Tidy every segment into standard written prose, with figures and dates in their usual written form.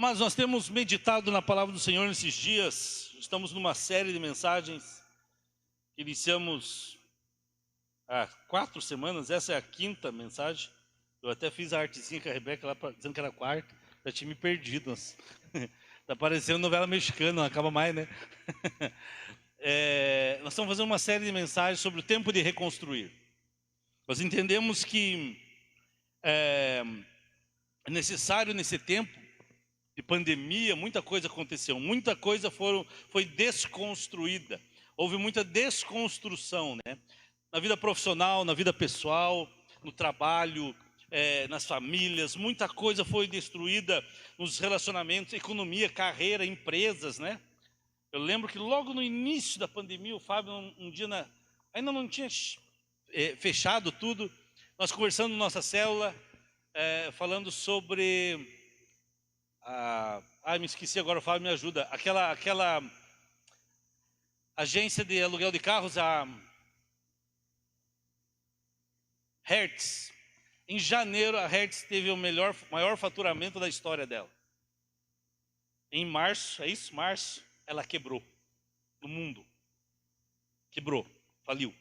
Mas nós temos meditado na palavra do Senhor nesses dias. Estamos numa série de mensagens que iniciamos há 4 semanas. Essa é a 5ª mensagem. Eu até fiz a artezinha com a Rebeca lá dizendo que era a 4ª. Já tinha me perdido. Tá parecendo novela mexicana, não acaba mais, né? Nós estamos fazendo uma série de mensagens sobre o tempo de reconstruir. Nós entendemos que é necessário nesse tempo de pandemia, muita coisa aconteceu, muita coisa foi desconstruída. Houve muita desconstrução, né? Na vida profissional, na vida pessoal, no trabalho, nas famílias, muita coisa foi destruída nos relacionamentos, economia, carreira, empresas, né? Eu lembro que logo no início da pandemia, o Fábio, um dia, ainda não tinha fechado tudo, nós conversando na nossa célula, falando sobre... me esqueci agora, o Fábio me ajuda. Aquela agência de aluguel de carros, a Hertz. Em janeiro, a Hertz teve o maior faturamento da história dela. Em março, é isso? Março, ela quebrou no mundo. Quebrou, faliu.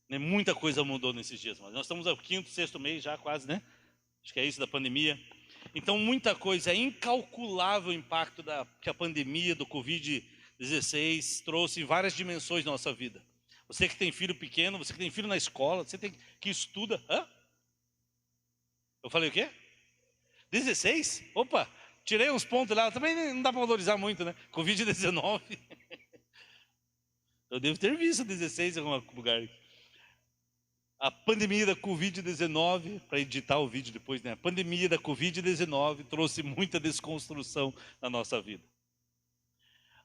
Muita coisa mudou nesses dias, mas nós estamos no 5º, 6º mês já quase, né? Acho que é isso da pandemia. Então, muita coisa, é incalculável o impacto que a pandemia do Covid-16 trouxe em várias dimensões na nossa vida. Você que tem filho pequeno, você que tem filho na escola, você que estuda. Eu falei o quê? 16? Opa, tirei uns pontos lá, também não dá para valorizar muito, né? Covid-19. Eu devo ter visto 16 em algum lugar. A pandemia da Covid-19, para editar o vídeo depois, né? A pandemia da Covid-19 trouxe muita desconstrução na nossa vida.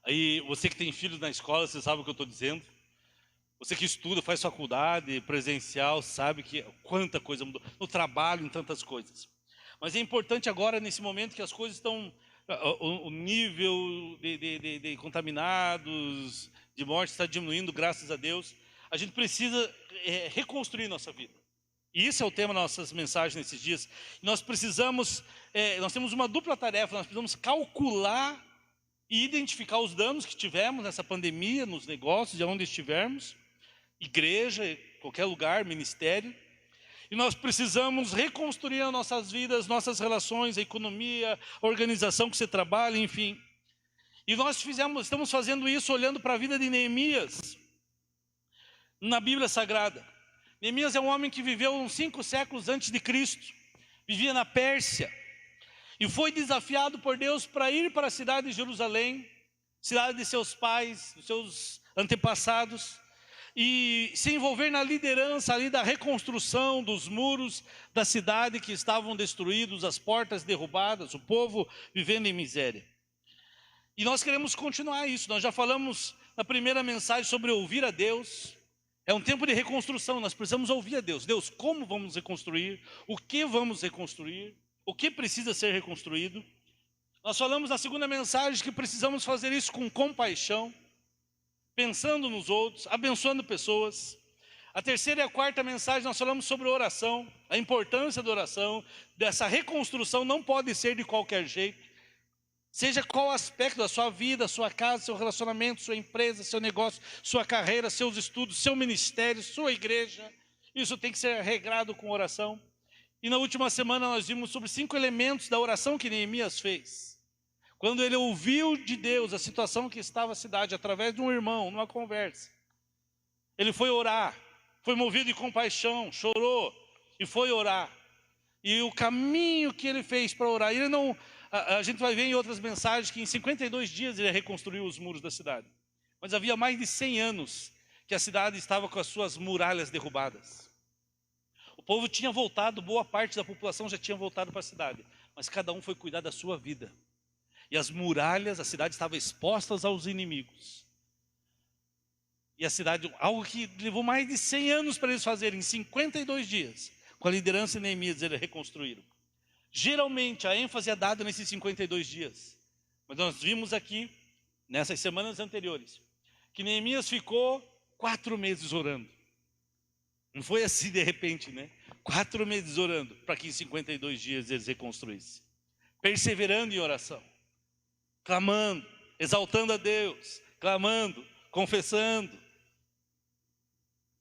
Aí, você que tem filhos na escola, você sabe o que eu estou dizendo. Você que estuda, faz faculdade, presencial, sabe que quanta coisa mudou. No trabalho, em tantas coisas. Mas é importante agora, nesse momento, que as coisas estão... O nível de contaminados, de morte está diminuindo, graças a Deus. A gente precisa reconstruir nossa vida. E isso é o tema das nossas mensagens nesses dias. Nós precisamos, nós temos uma dupla tarefa, nós precisamos calcular e identificar os danos que tivemos nessa pandemia, nos negócios, de onde estivermos, igreja, qualquer lugar, ministério. E nós precisamos reconstruir as nossas vidas, nossas relações, a economia, a organização que você trabalha, enfim. E nós estamos fazendo isso olhando para a vida de Neemias, na Bíblia Sagrada. Neemias é um homem que viveu uns 5 séculos antes de Cristo, vivia na Pérsia, e foi desafiado por Deus para ir para a cidade de Jerusalém, cidade de seus pais, dos seus antepassados, e se envolver na liderança ali da reconstrução dos muros da cidade que estavam destruídos, as portas derrubadas, o povo vivendo em miséria. E nós queremos continuar isso. Nós já falamos na primeira mensagem sobre ouvir a Deus. É um tempo de reconstrução, nós precisamos ouvir a Deus. Deus, como vamos reconstruir? O que vamos reconstruir? O que precisa ser reconstruído? Nós falamos na segunda mensagem que precisamos fazer isso com compaixão, pensando nos outros, abençoando pessoas. A terceira e a quarta mensagem nós falamos sobre oração, a importância da oração, dessa reconstrução não pode ser de qualquer jeito. Seja qual aspecto da sua vida, sua casa, seu relacionamento, sua empresa, seu negócio, sua carreira, seus estudos, seu ministério, sua igreja. Isso tem que ser regrado com oração. E na última semana nós vimos sobre 5 elementos da oração que Neemias fez. Quando ele ouviu de Deus a situação que estava a cidade, através de um irmão, numa conversa. Ele foi orar, foi movido de compaixão, chorou e foi orar. E o caminho que ele fez para orar, ele não... A gente vai ver em outras mensagens que em 52 dias ele reconstruiu os muros da cidade. Mas havia mais de 100 anos que a cidade estava com as suas muralhas derrubadas. O povo tinha voltado, boa parte da população já tinha voltado para a cidade. Mas cada um foi cuidar da sua vida. E as muralhas, a cidade estava exposta aos inimigos. E a cidade, algo que levou mais de 100 anos para eles fazerem, em 52 dias, com a liderança de Neemias, eles reconstruíram. Geralmente a ênfase é dada nesses 52 dias. Mas nós vimos aqui, nessas semanas anteriores, que Neemias ficou 4 meses orando. Não foi assim de repente, né? 4 meses orando para que em 52 dias eles reconstruíssem. perseverando em oração, clamando, exaltando a Deus, clamando, confessando,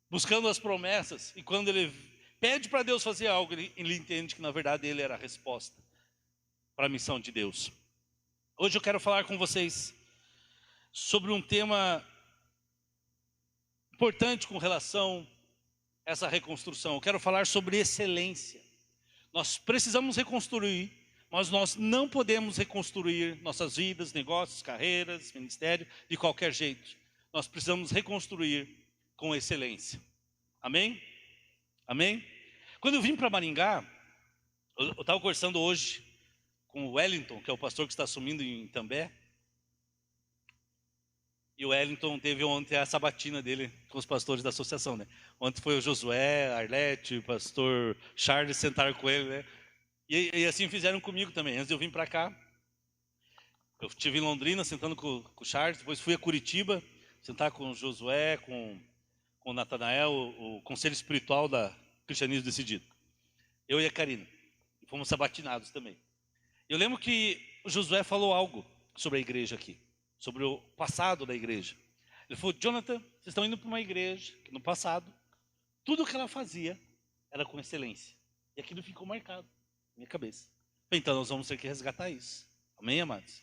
buscando as promessas. E quando ele pede para Deus fazer algo, ele entende que na verdade ele era a resposta para a missão de Deus. Hoje eu quero falar com vocês sobre um tema importante com relação a essa reconstrução. Eu quero falar sobre excelência. Nós precisamos reconstruir, mas nós não podemos reconstruir nossas vidas, negócios, carreiras, ministério, de qualquer jeito. Nós precisamos reconstruir com excelência. Amém? Amém? Quando eu vim para Maringá, eu estava conversando hoje com o Wellington, que é o pastor que está assumindo em Itambé. E o Wellington teve ontem a sabatina dele com os pastores da associação, né? Ontem foi o Josué, a Arlete, o pastor Charles sentaram com ele, né? E assim fizeram comigo também. Antes de eu vir para cá, eu estive em Londrina sentando com o Charles, depois fui a Curitiba, sentar com o Josué, com o Natanael, o conselho espiritual da Cristianismo Decidido. Eu e a Karina. Fomos sabatinados também. Eu lembro que o Josué falou algo sobre a igreja aqui, sobre o passado da igreja. Ele falou: Jonathan, vocês estão indo para uma igreja que no passado, tudo o que ela fazia era com excelência. E aquilo ficou marcado na minha cabeça. Então nós vamos ter que resgatar isso. Amém, amados?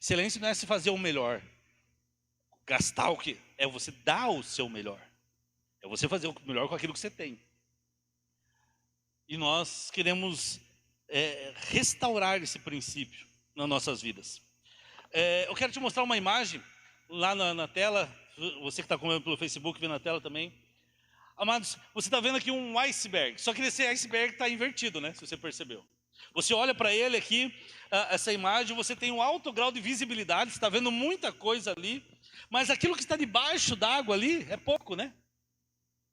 Excelência não é se fazer o melhor, gastar o que? É você dar o seu melhor. É você fazer o melhor com aquilo que você tem. E nós queremos restaurar esse princípio nas nossas vidas. Eu quero te mostrar uma imagem lá na tela. Você que está comendo pelo Facebook, vê na tela também. Amados, você está vendo aqui um iceberg. Só que esse iceberg está invertido, né? Se você percebeu. Você olha para ele aqui, essa imagem, você tem um alto grau de visibilidade. Você está vendo muita coisa ali. Mas aquilo que está debaixo d'água ali é pouco, né?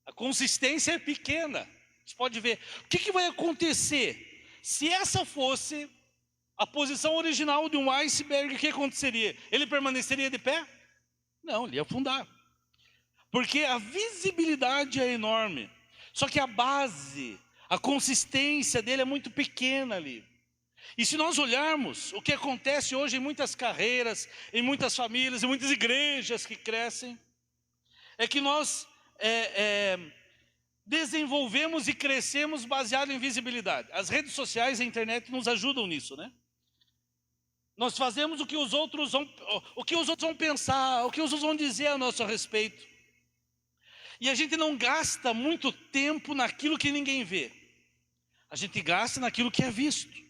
A consistência é pequena. Você pode ver. O que vai acontecer? Se essa fosse a posição original de um iceberg, o que aconteceria? Ele permaneceria de pé? Não, ele ia afundar. Porque a visibilidade é enorme. Só que a base, a consistência dele é muito pequena ali. E se nós olharmos o que acontece hoje em muitas carreiras, em muitas famílias, em muitas igrejas que crescem, é que nós desenvolvemos e crescemos baseado em visibilidade. As redes sociais e a internet nos ajudam nisso, né? Nós fazemos o que os outros vão pensar, o que os outros vão dizer a nosso respeito. E a gente não gasta muito tempo naquilo que ninguém vê. A gente gasta naquilo que é visto.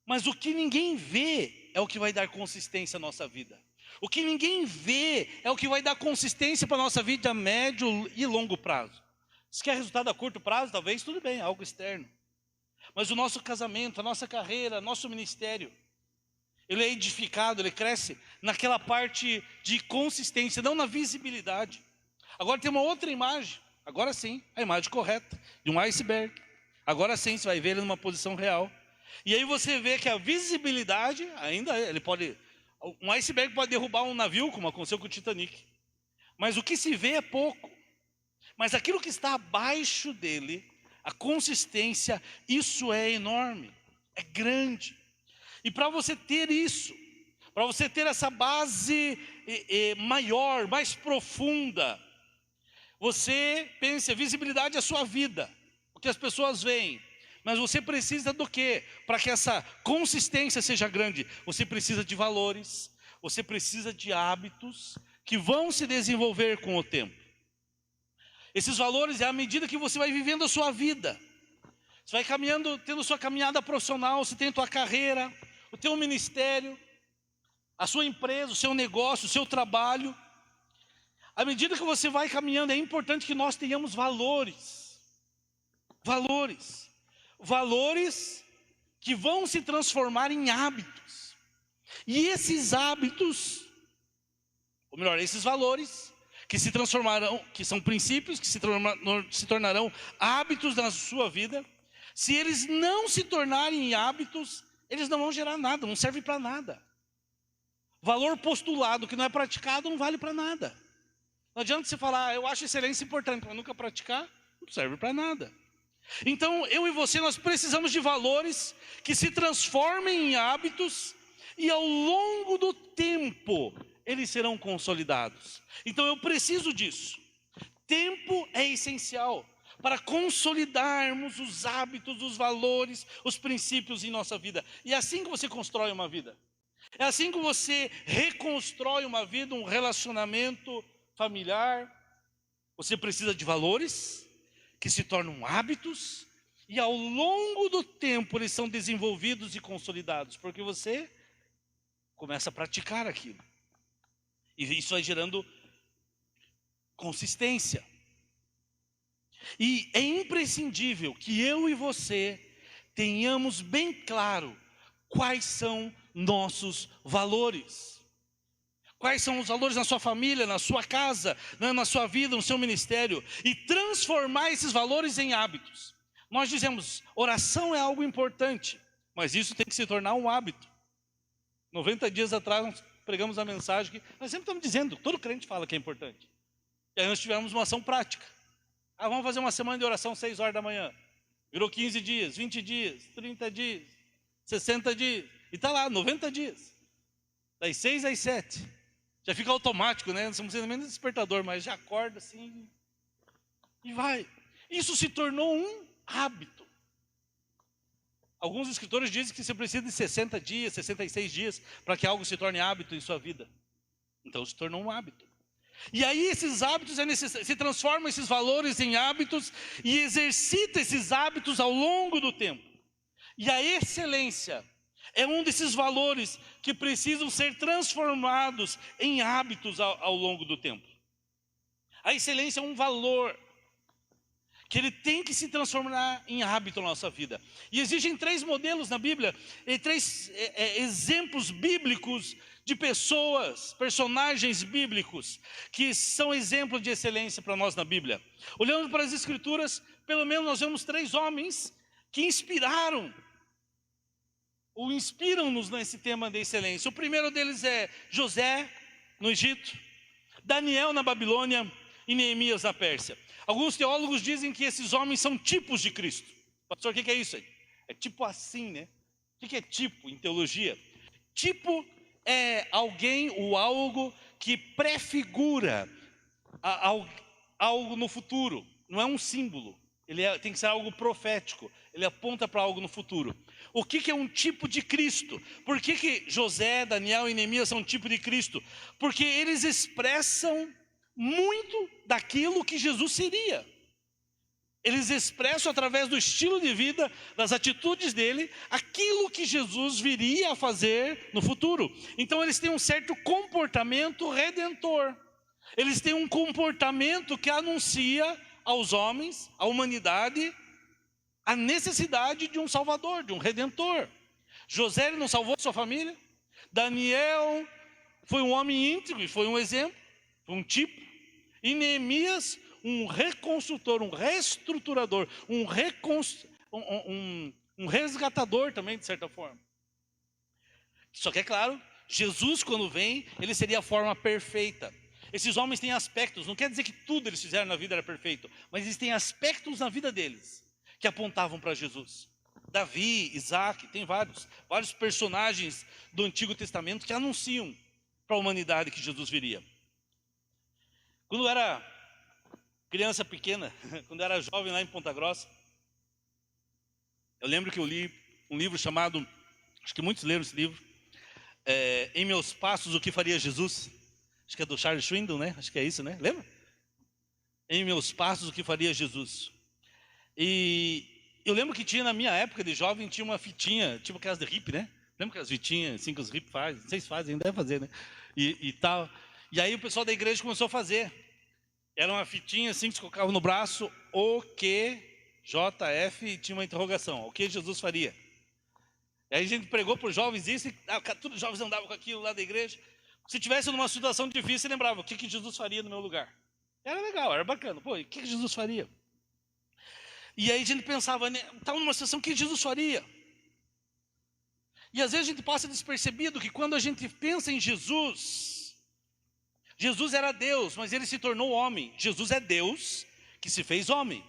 Mas o que ninguém vê é o que vai dar consistência à nossa vida. O que ninguém vê é o que vai dar consistência para a nossa vida a médio e longo prazo. Se quer resultado a curto prazo, talvez tudo bem, algo externo. Mas o nosso casamento, a nossa carreira, nosso ministério, ele é edificado, ele cresce naquela parte de consistência, não na visibilidade. Agora tem uma outra imagem, agora sim, a imagem correta, de um iceberg. Agora sim, você vai ver ele numa posição real. E aí você vê que a visibilidade, ainda ele pode... Um iceberg pode derrubar um navio, como aconteceu com o Titanic. Mas o que se vê é pouco. Mas aquilo que está abaixo dele, a consistência, isso é enorme, é grande. E para você ter isso, para você ter essa base maior, mais profunda, você pensa, a visibilidade é a sua vida, o que as pessoas veem. Mas você precisa do quê? Para que essa consistência seja grande, você precisa de valores, você precisa de hábitos que vão se desenvolver com o tempo. Esses valores é à medida que você vai vivendo a sua vida. Você vai caminhando, tendo sua caminhada profissional, você tem a tua carreira, o teu ministério, a sua empresa, o seu negócio, o seu trabalho. À medida que você vai caminhando, é importante que nós tenhamos valores. Valores. Valores que vão se transformar em hábitos. E esses hábitos, ou melhor, esses valores, que se transformarão, que são princípios, que se tornarão hábitos na sua vida. Se eles não se tornarem hábitos, eles não vão gerar nada, não servem para nada. Valor postulado que não é praticado não vale para nada. Não adianta você falar, eu acho excelência importante, mas nunca praticar, não serve para nada. Então, eu e você, nós precisamos de valores que se transformem em hábitos e ao longo do tempo eles serão consolidados. Então, eu preciso disso. Tempo é essencial para consolidarmos os hábitos, os valores, os princípios em nossa vida. E é assim que você constrói uma vida. É assim que você reconstrói uma vida, um relacionamento familiar. Você precisa de valores que se tornam hábitos e ao longo do tempo eles são desenvolvidos e consolidados, porque você começa a praticar aquilo. E isso vai gerando consistência. E é imprescindível que eu e você tenhamos bem claro quais são nossos valores. Quais são os valores na sua família, na sua casa, na sua vida, no seu ministério. E transformar esses valores em hábitos. Nós dizemos, oração é algo importante, mas isso tem que se tornar um hábito. 90 dias atrás nós pregamos a mensagem que nós sempre estamos dizendo, todo crente fala que é importante. E aí nós tivemos uma ação prática. Vamos fazer uma semana de oração 6 horas da manhã. Virou 15 dias, 20 dias, 30 dias, 60 dias. E está lá, 90 dias. Das 6 às 7. Já fica automático, né? Não estamos sendo menos despertador, mas já acorda assim e vai. Isso se tornou um hábito. Alguns escritores dizem que você precisa de 60 dias, 66 dias para que algo se torne hábito em sua vida. Então se tornou um hábito. E aí esses hábitos se transformam esses valores em hábitos e exercita esses hábitos ao longo do tempo. E a excelência é um desses valores que precisam ser transformados em hábitos ao longo do tempo. A excelência é um valor que ele tem que se transformar em hábito na nossa vida. E existem 3 modelos na Bíblia, e 3 exemplos bíblicos de pessoas, personagens bíblicos, que são exemplos de excelência para nós na Bíblia. Olhando para as Escrituras, pelo menos nós vemos 3 homens que inspiraram, ou inspiram-nos nesse tema de excelência. O primeiro deles é José, no Egito, Daniel na Babilônia e Neemias na Pérsia. Alguns teólogos dizem que esses homens são tipos de Cristo. Pastor, o que é isso aí? É tipo assim, né? O que é tipo em teologia? Tipo é alguém ou algo que prefigura algo no futuro. Não é um símbolo. Tem que ser algo profético. Ele aponta para algo no futuro. O que é um tipo de Cristo? Por que José, Daniel e Neemias são um tipo de Cristo? Porque eles expressam muito daquilo que Jesus seria. Eles expressam através do estilo de vida, das atitudes dele, aquilo que Jesus viria a fazer no futuro. Então eles têm um certo comportamento redentor. Eles têm um comportamento que anuncia aos homens, à humanidade, a necessidade de um salvador, de um redentor. José não salvou sua família. Daniel foi um homem íntegro e foi um exemplo, foi um tipo. E Neemias, um reconstrutor, um reestruturador, um resgatador também, de certa forma. Só que é claro, Jesus quando vem, ele seria a forma perfeita. Esses homens têm aspectos, não quer dizer que tudo eles fizeram na vida era perfeito, mas existem aspectos na vida deles que apontavam para Jesus. Davi, Isaac, tem vários personagens do Antigo Testamento que anunciam para a humanidade que Jesus viria. Quando eu era criança pequena, quando eu era jovem lá em Ponta Grossa, eu lembro que eu li um livro chamado, acho que muitos leram esse livro, Em Meus Passos, O que Faria Jesus? Acho que é do Charles Swindoll, né? Acho que é isso, né? Lembra? Em Meus Passos, O que Faria Jesus? E eu lembro que tinha na minha época de jovem, tinha uma fitinha, tipo aquelas de hippie, né? Lembra aquelas fitinhas assim que os hippies fazem? Não sei se fazem, deve fazer, né? E tal. E aí o pessoal da igreja começou a fazer. Era uma fitinha assim que se colocava no braço, o que JF, e tinha uma interrogação, o que Jesus faria? E aí a gente pregou para os jovens isso, e todos os jovens andavam com aquilo lá da igreja. Se tivesse numa situação difícil, você lembrava, o que Jesus faria no meu lugar? Era legal, era bacana. Pô, o que Jesus faria? E aí a gente pensava, estava numa situação, o que Jesus faria? E às vezes a gente passa despercebido que quando a gente pensa em Jesus, Jesus era Deus, mas ele se tornou homem. Jesus é Deus que se fez homem.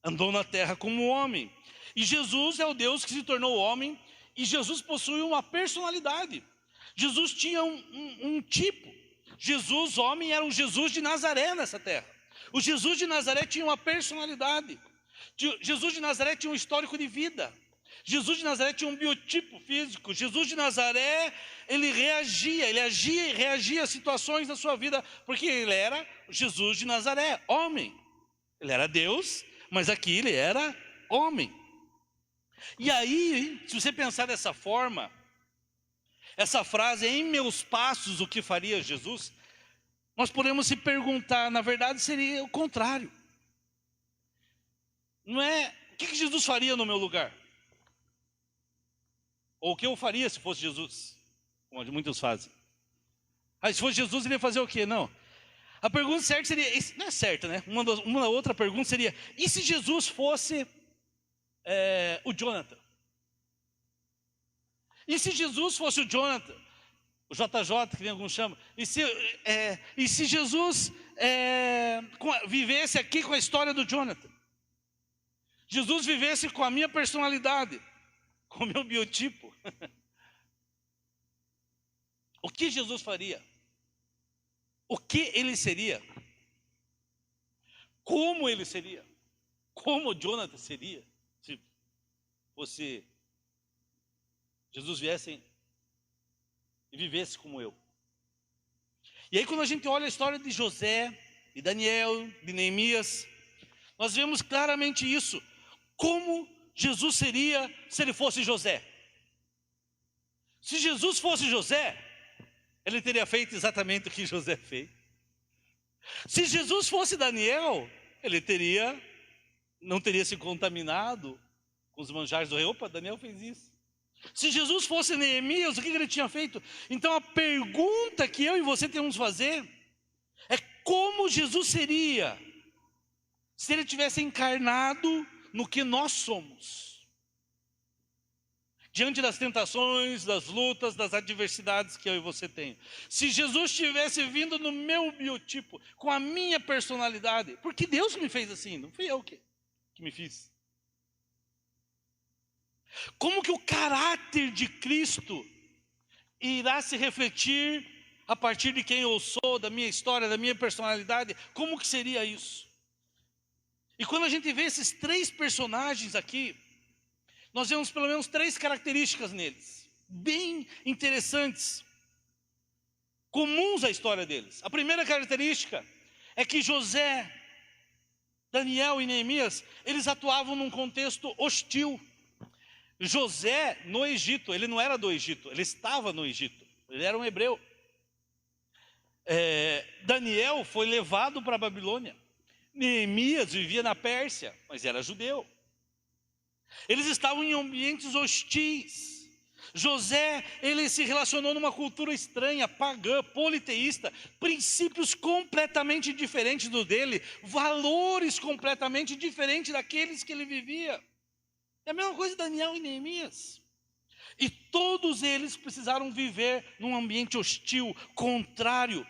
andou na terra como homem. E Jesus é o Deus que se tornou homem, e Jesus possui uma personalidade. Jesus tinha um tipo. Jesus, homem, era o Jesus de Nazaré nessa terra. O Jesus de Nazaré tinha uma personalidade. Jesus de Nazaré tinha um histórico de vida. Jesus de Nazaré tinha um biotipo físico. Jesus de Nazaré, ele agia e reagia a situações da sua vida, porque ele era Jesus de Nazaré, homem. Ele era Deus, mas aqui ele era homem. E aí, se você pensar dessa forma, essa frase, em meus passos o que faria Jesus, nós podemos se perguntar, na verdade seria o contrário. Não é, o que Jesus faria no meu lugar? Ou o que eu faria se fosse Jesus? Como muitos fazem. Se fosse Jesus, ele ia fazer o quê? Não. A pergunta certa seria, não é certa, né? Uma outra pergunta seria, e se Jesus fosse o Jonathan? E se Jesus fosse o Jonathan? O JJ, que nem alguns chamam. E se Jesus vivesse aqui com a história do Jonathan? Jesus vivesse com a minha personalidade, com o meu biotipo. O que Jesus faria? O que ele seria? Como ele seria? Como o Jonathan seria? Se fosse Jesus viesse e vivesse como eu. E aí quando a gente olha a história de José, de Daniel, de Neemias, nós vemos claramente isso. Como Jesus seria se ele fosse José? Se Jesus fosse José, ele teria feito exatamente o que José fez. Se Jesus fosse Daniel, ele não teria se contaminado com os manjares do rei. Opa, Daniel fez isso. Se Jesus fosse Neemias, o que ele tinha feito? Então a pergunta que eu e você temos que fazer é como Jesus seria se ele tivesse encarnado no que nós somos. Diante das tentações, das lutas, das adversidades que eu e você temos. Se Jesus tivesse vindo no meu biotipo, com a minha personalidade, porque Deus me fez assim, não fui eu que me fiz. Como que o caráter de Cristo irá se refletir a partir de quem eu sou, da minha história, da minha personalidade? Como que seria isso? E quando a gente vê esses três personagens aqui, nós vemos pelo menos três características neles, bem interessantes, comuns à história deles. A primeira característica é que José, Daniel e Neemias, eles atuavam num contexto hostil. José, no Egito, ele não era do Egito, ele estava no Egito, ele era um hebreu. Daniel foi levado para a Babilônia. Neemias vivia na Pérsia, mas era judeu. Eles estavam em ambientes hostis. José, ele se relacionou numa cultura estranha, pagã, politeísta, princípios completamente diferentes do dele, valores completamente diferentes daqueles que ele vivia. É a mesma coisa de Daniel e Neemias. E todos eles precisaram viver num ambiente hostil, contrário.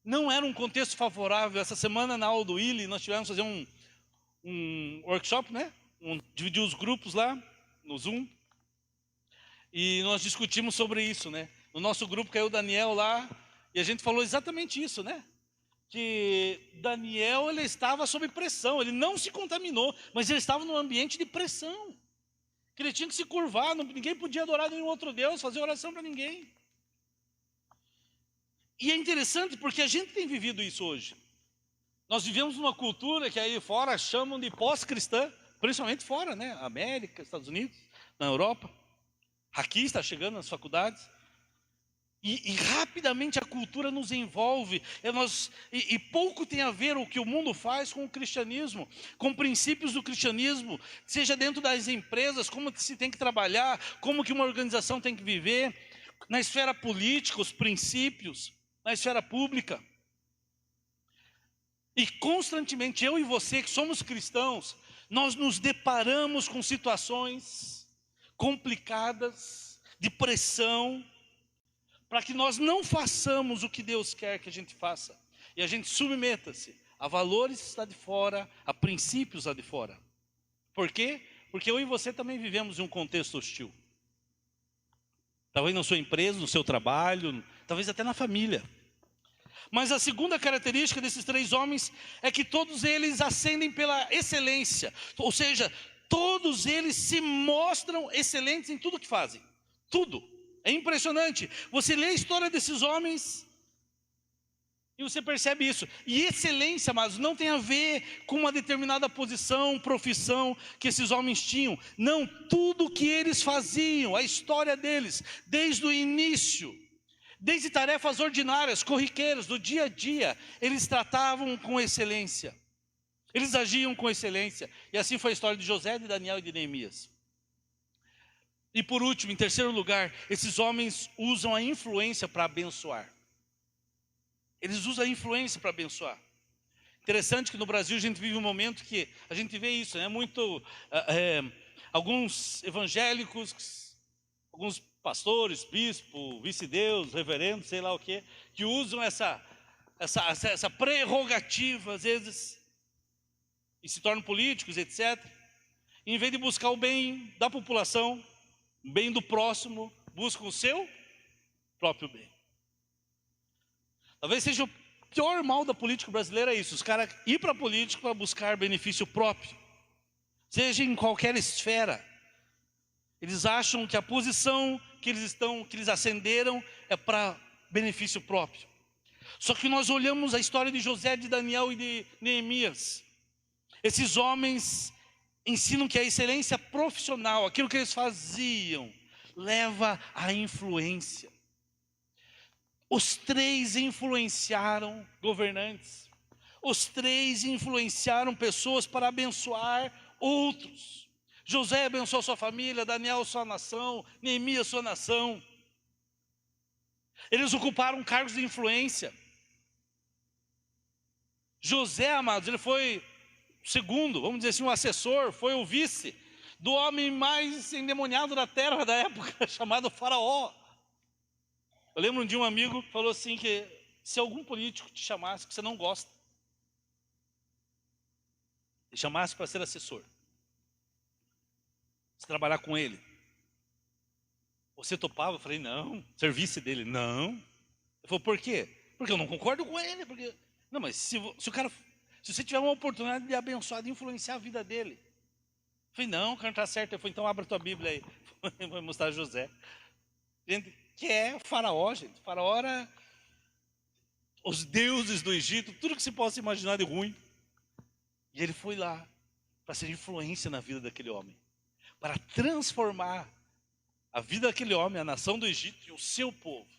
Não era um contexto favorável. Essa semana na aula do Willi, nós tivemos que fazer um workshop, né? Dividir os grupos lá no Zoom. E nós discutimos sobre isso, né? No nosso grupo caiu o Daniel lá, e a gente falou exatamente isso, né? Que Daniel, ele estava sob pressão, ele não se contaminou, mas ele estava num ambiente de pressão, que ele tinha que se curvar, ninguém podia adorar nenhum outro Deus, fazer oração para ninguém. E é interessante porque a gente tem vivido isso hoje. Nós vivemos numa cultura que aí fora chamam de pós-cristã, principalmente fora, né? América, Estados Unidos, na Europa. Aqui está chegando nas faculdades. E rapidamente a cultura nos envolve, e pouco tem a ver o que o mundo faz com o cristianismo, com princípios do cristianismo, seja dentro das empresas, como se tem que trabalhar, como que uma organização tem que viver, na esfera política, os princípios, na esfera pública. E constantemente, eu e você que somos cristãos, nós nos deparamos com situações complicadas, de pressão, para que nós não façamos o que Deus quer que a gente faça. E a gente submeta-se a valores lá de fora, a princípios lá de fora. Por quê? Porque eu e você também vivemos em um contexto hostil. Talvez na sua empresa, no seu trabalho, talvez até na família. Mas a segunda característica desses três homens é que todos eles ascendem pela excelência. Ou seja, todos eles se mostram excelentes em tudo que fazem. Tudo. É impressionante. Você lê a história desses homens e você percebe isso. E excelência, amados, não tem a ver com uma determinada posição, profissão que esses homens tinham. Não, tudo que eles faziam, a história deles, desde o início, desde tarefas ordinárias, corriqueiras, do dia a dia, eles tratavam com excelência. Eles agiam com excelência. E assim foi a história de José, de Daniel e de Neemias. E por último, em terceiro lugar, esses homens usam a influência para abençoar. Eles usam a influência para abençoar. Interessante que no Brasil a gente vive um momento que a gente vê isso, né? Alguns evangélicos, alguns pastores, bispo, vice-deus, reverendo, sei lá o quê, que usam essa prerrogativa, às vezes, e se tornam políticos, etc. E, em vez de buscar o bem da população, o bem do próximo, buscam o seu próprio bem. Talvez seja o pior mal da política brasileira, é isso, os caras ir para a política para buscar benefício próprio, seja em qualquer esfera. Eles acham que a posição que eles ascenderam é para benefício próprio. Só que nós olhamos a história de José, de Daniel e de Neemias. Esses homens ensinam que a excelência profissional, aquilo que eles faziam, leva à influência. Os três influenciaram governantes. Os três influenciaram pessoas para abençoar outros. José abençoou sua família, Daniel sua nação, Neemias sua nação. Eles ocuparam cargos de influência. José, amados, ele foi o segundo, vamos dizer assim, o assessor, foi o vice do homem mais endemoniado da terra da época, chamado Faraó. Eu lembro de um amigo que falou assim que se algum político te chamasse que você não gosta, te chamasse para ser assessor, se trabalhar com ele, você topava? Eu falei, não. Serviço dele? Não. Ele falou, por quê? Porque eu não concordo com ele. Porque... Não, mas se você tiver uma oportunidade de abençoar, de influenciar a vida dele. Eu falei, não, o cara não está certo. Ele falou, então abra a tua Bíblia aí. Vou mostrar José. Gente, que é Faraó, gente. Faraó era os deuses do Egito, tudo que se possa imaginar de ruim. E ele foi lá para ser influência na vida daquele homem, para transformar a vida daquele homem, a nação do Egito e o seu povo.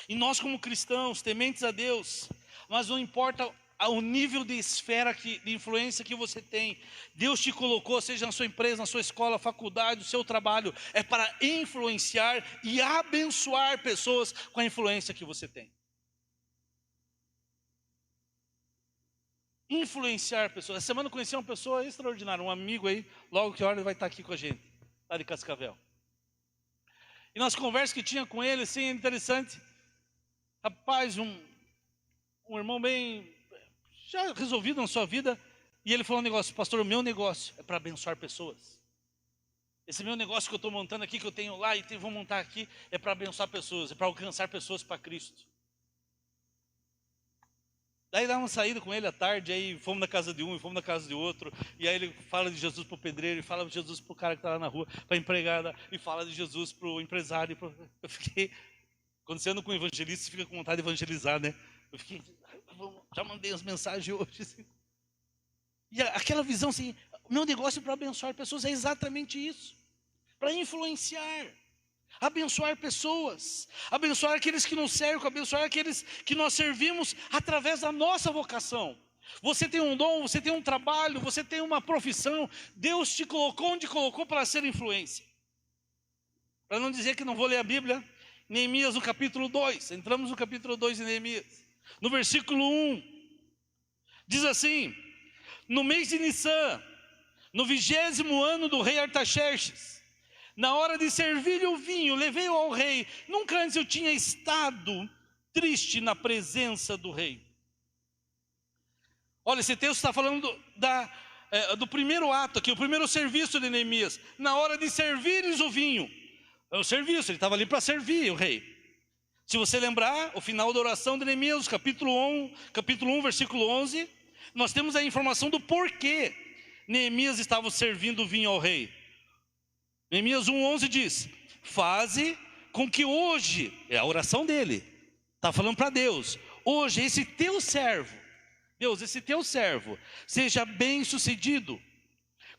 E nós como cristãos, tementes a Deus, mas não importa o nível de esfera, de influência que você tem, Deus te colocou, seja na sua empresa, na sua escola, faculdade, no seu trabalho, é para influenciar e abençoar pessoas com a influência que você tem. Influenciar pessoas. Essa semana eu conheci uma pessoa extraordinária, um amigo aí, logo que hora ele vai estar aqui com a gente, lá de Cascavel. E nas conversas que tinha com ele, assim, interessante. Rapaz, um irmão bem, já resolvido na sua vida. E ele falou um negócio, pastor, o meu negócio é para abençoar pessoas. Esse meu negócio que eu estou montando aqui, que eu tenho lá e vou montar aqui, é para abençoar pessoas, é para alcançar pessoas para Cristo. Daí dá uma saída com ele à tarde, aí fomos na casa de um e fomos na casa de outro, e aí ele fala de Jesus para o pedreiro, e fala de Jesus para o cara que está lá na rua, para a empregada, e fala de Jesus para o empresário. Eu fiquei, quando você anda com um evangelista, você fica com vontade de evangelizar, né? Eu fiquei, já mandei as mensagens hoje, assim. E aquela visão assim, o meu negócio para abençoar pessoas é exatamente isso, para influenciar. Abençoar pessoas, abençoar aqueles que nos cercam, abençoar aqueles que nós servimos através da nossa vocação. Você tem um dom, você tem um trabalho, você tem uma profissão, Deus te colocou onde colocou para ser influência. Para não dizer que não vou ler a Bíblia, Neemias no capítulo 2, entramos no capítulo 2 de Neemias, no versículo 1, diz assim: no mês de Nissan, no 20º ano do rei Artaxerxes, na hora de servir o vinho, levei-o ao rei. Nunca antes eu tinha estado triste na presença do rei. Olha, esse texto está falando do primeiro ato aqui, o primeiro serviço de Neemias, na hora de servir-lhes o vinho. É o serviço, ele estava ali para servir o rei. Se você lembrar, o final da oração de Neemias, capítulo 1, versículo 11, nós temos a informação do porquê Neemias estava servindo o vinho ao rei. Neemias 1:11 diz: faze com que hoje, é a oração dele, está falando para Deus, hoje esse teu servo, Deus, esse teu servo, seja bem sucedido,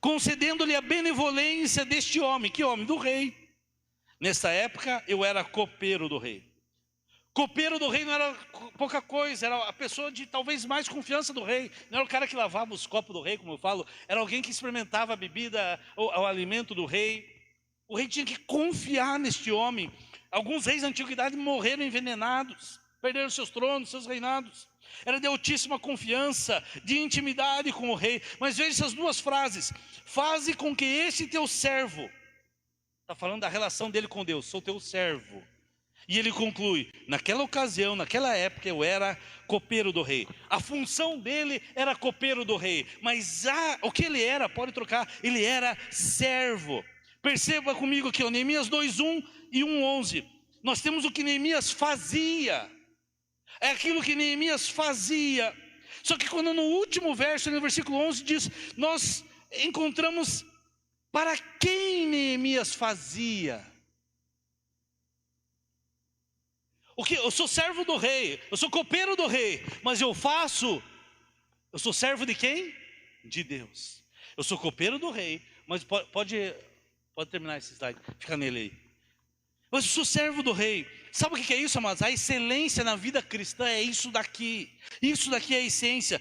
concedendo-lhe a benevolência deste homem. Que homem? Do rei. Nessa época eu era copeiro do rei. Copeiro do rei não era pouca coisa, era a pessoa de talvez mais confiança do rei. Não era o cara que lavava os copos do rei, como eu falo, era alguém que experimentava a bebida, o alimento do rei. O rei tinha que confiar neste homem. Alguns reis da antiguidade morreram envenenados, perderam seus tronos, seus reinados. Era de altíssima confiança, de intimidade com o rei. Mas veja essas duas frases: faze com que este teu servo, está falando da relação dele com Deus, sou teu servo. E ele conclui: naquela ocasião, naquela época eu era copeiro do rei. A função dele era copeiro do rei, mas o que ele era, pode trocar, ele era servo. Perceba comigo aqui, Neemias 2:1 e 1:11. Nós temos o que Neemias fazia. É aquilo que Neemias fazia. Só que quando no último verso, no versículo 11 diz, nós encontramos para quem Neemias fazia. O que? Eu sou servo do rei, eu sou copeiro do rei, mas eu sou servo de quem? De Deus. Eu sou copeiro do rei, mas pode terminar esse slide, fica nele aí. Eu sou servo do rei. Sabe o que é isso, amados? A excelência na vida cristã é isso daqui. Isso daqui é a essência.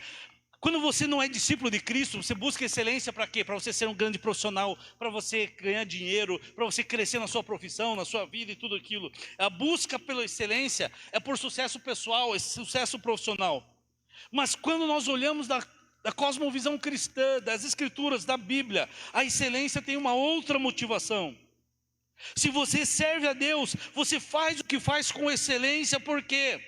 Quando você não é discípulo de Cristo, você busca excelência para quê? Para você ser um grande profissional, para você ganhar dinheiro, para você crescer na sua profissão, na sua vida e tudo aquilo. A busca pela excelência é por sucesso pessoal, é sucesso profissional. Mas quando nós olhamos da cosmovisão cristã, das escrituras, da Bíblia, a excelência tem uma outra motivação. Se você serve a Deus, você faz o que faz com excelência, porque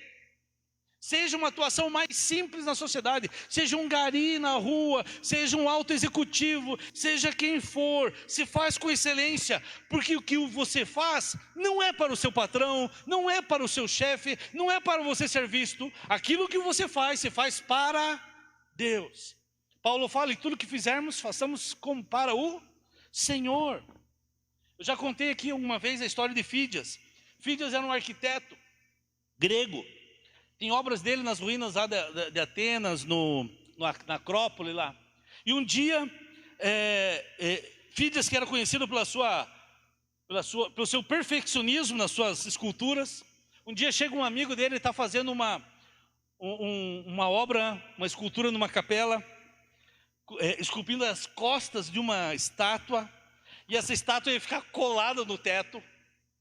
seja uma atuação mais simples na sociedade, seja um gari na rua, seja um alto executivo, seja quem for, se faz com excelência, porque o que você faz não é para o seu patrão, não é para o seu chefe, não é para você ser visto. Aquilo que você faz, se faz para Deus. Paulo fala: em tudo que fizermos, façamos como para o Senhor. Eu já contei aqui uma vez a história de Fídias. Fídias era um arquiteto grego. Tem obras dele nas ruínas lá de Atenas, na Acrópole lá. E um dia, Fídias, que era conhecido pelo seu perfeccionismo nas suas esculturas, um dia chega um amigo dele, está fazendo uma obra, uma escultura numa capela, esculpindo as costas de uma estátua. E essa estátua ia ficar colada no teto.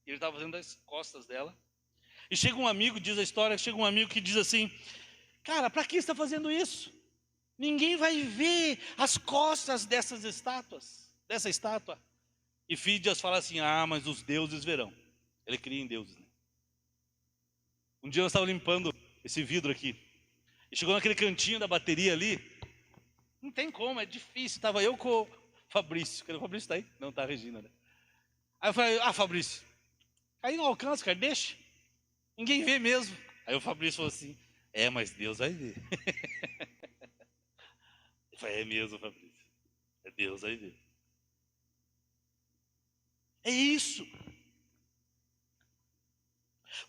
Ele estava fazendo as costas dela. E chega um amigo, diz a história, chega um amigo que diz assim: cara, para que você está fazendo isso? Ninguém vai ver as costas dessa estátua. E Fídias fala assim: mas os deuses verão. Ele cria em deuses, né? Um dia eu estava limpando esse vidro aqui. E chegou naquele cantinho da bateria ali. Não tem como, é difícil. Estava eu com o Fabrício. O Fabrício está aí? Não, está a Regina, né? Aí eu falei: Fabrício, aí não alcança, cara, deixa. Ninguém vê mesmo. Aí o Fabrício falou assim: mas Deus vai ver. Eu falei: é mesmo, Fabrício. Deus vai ver. É isso.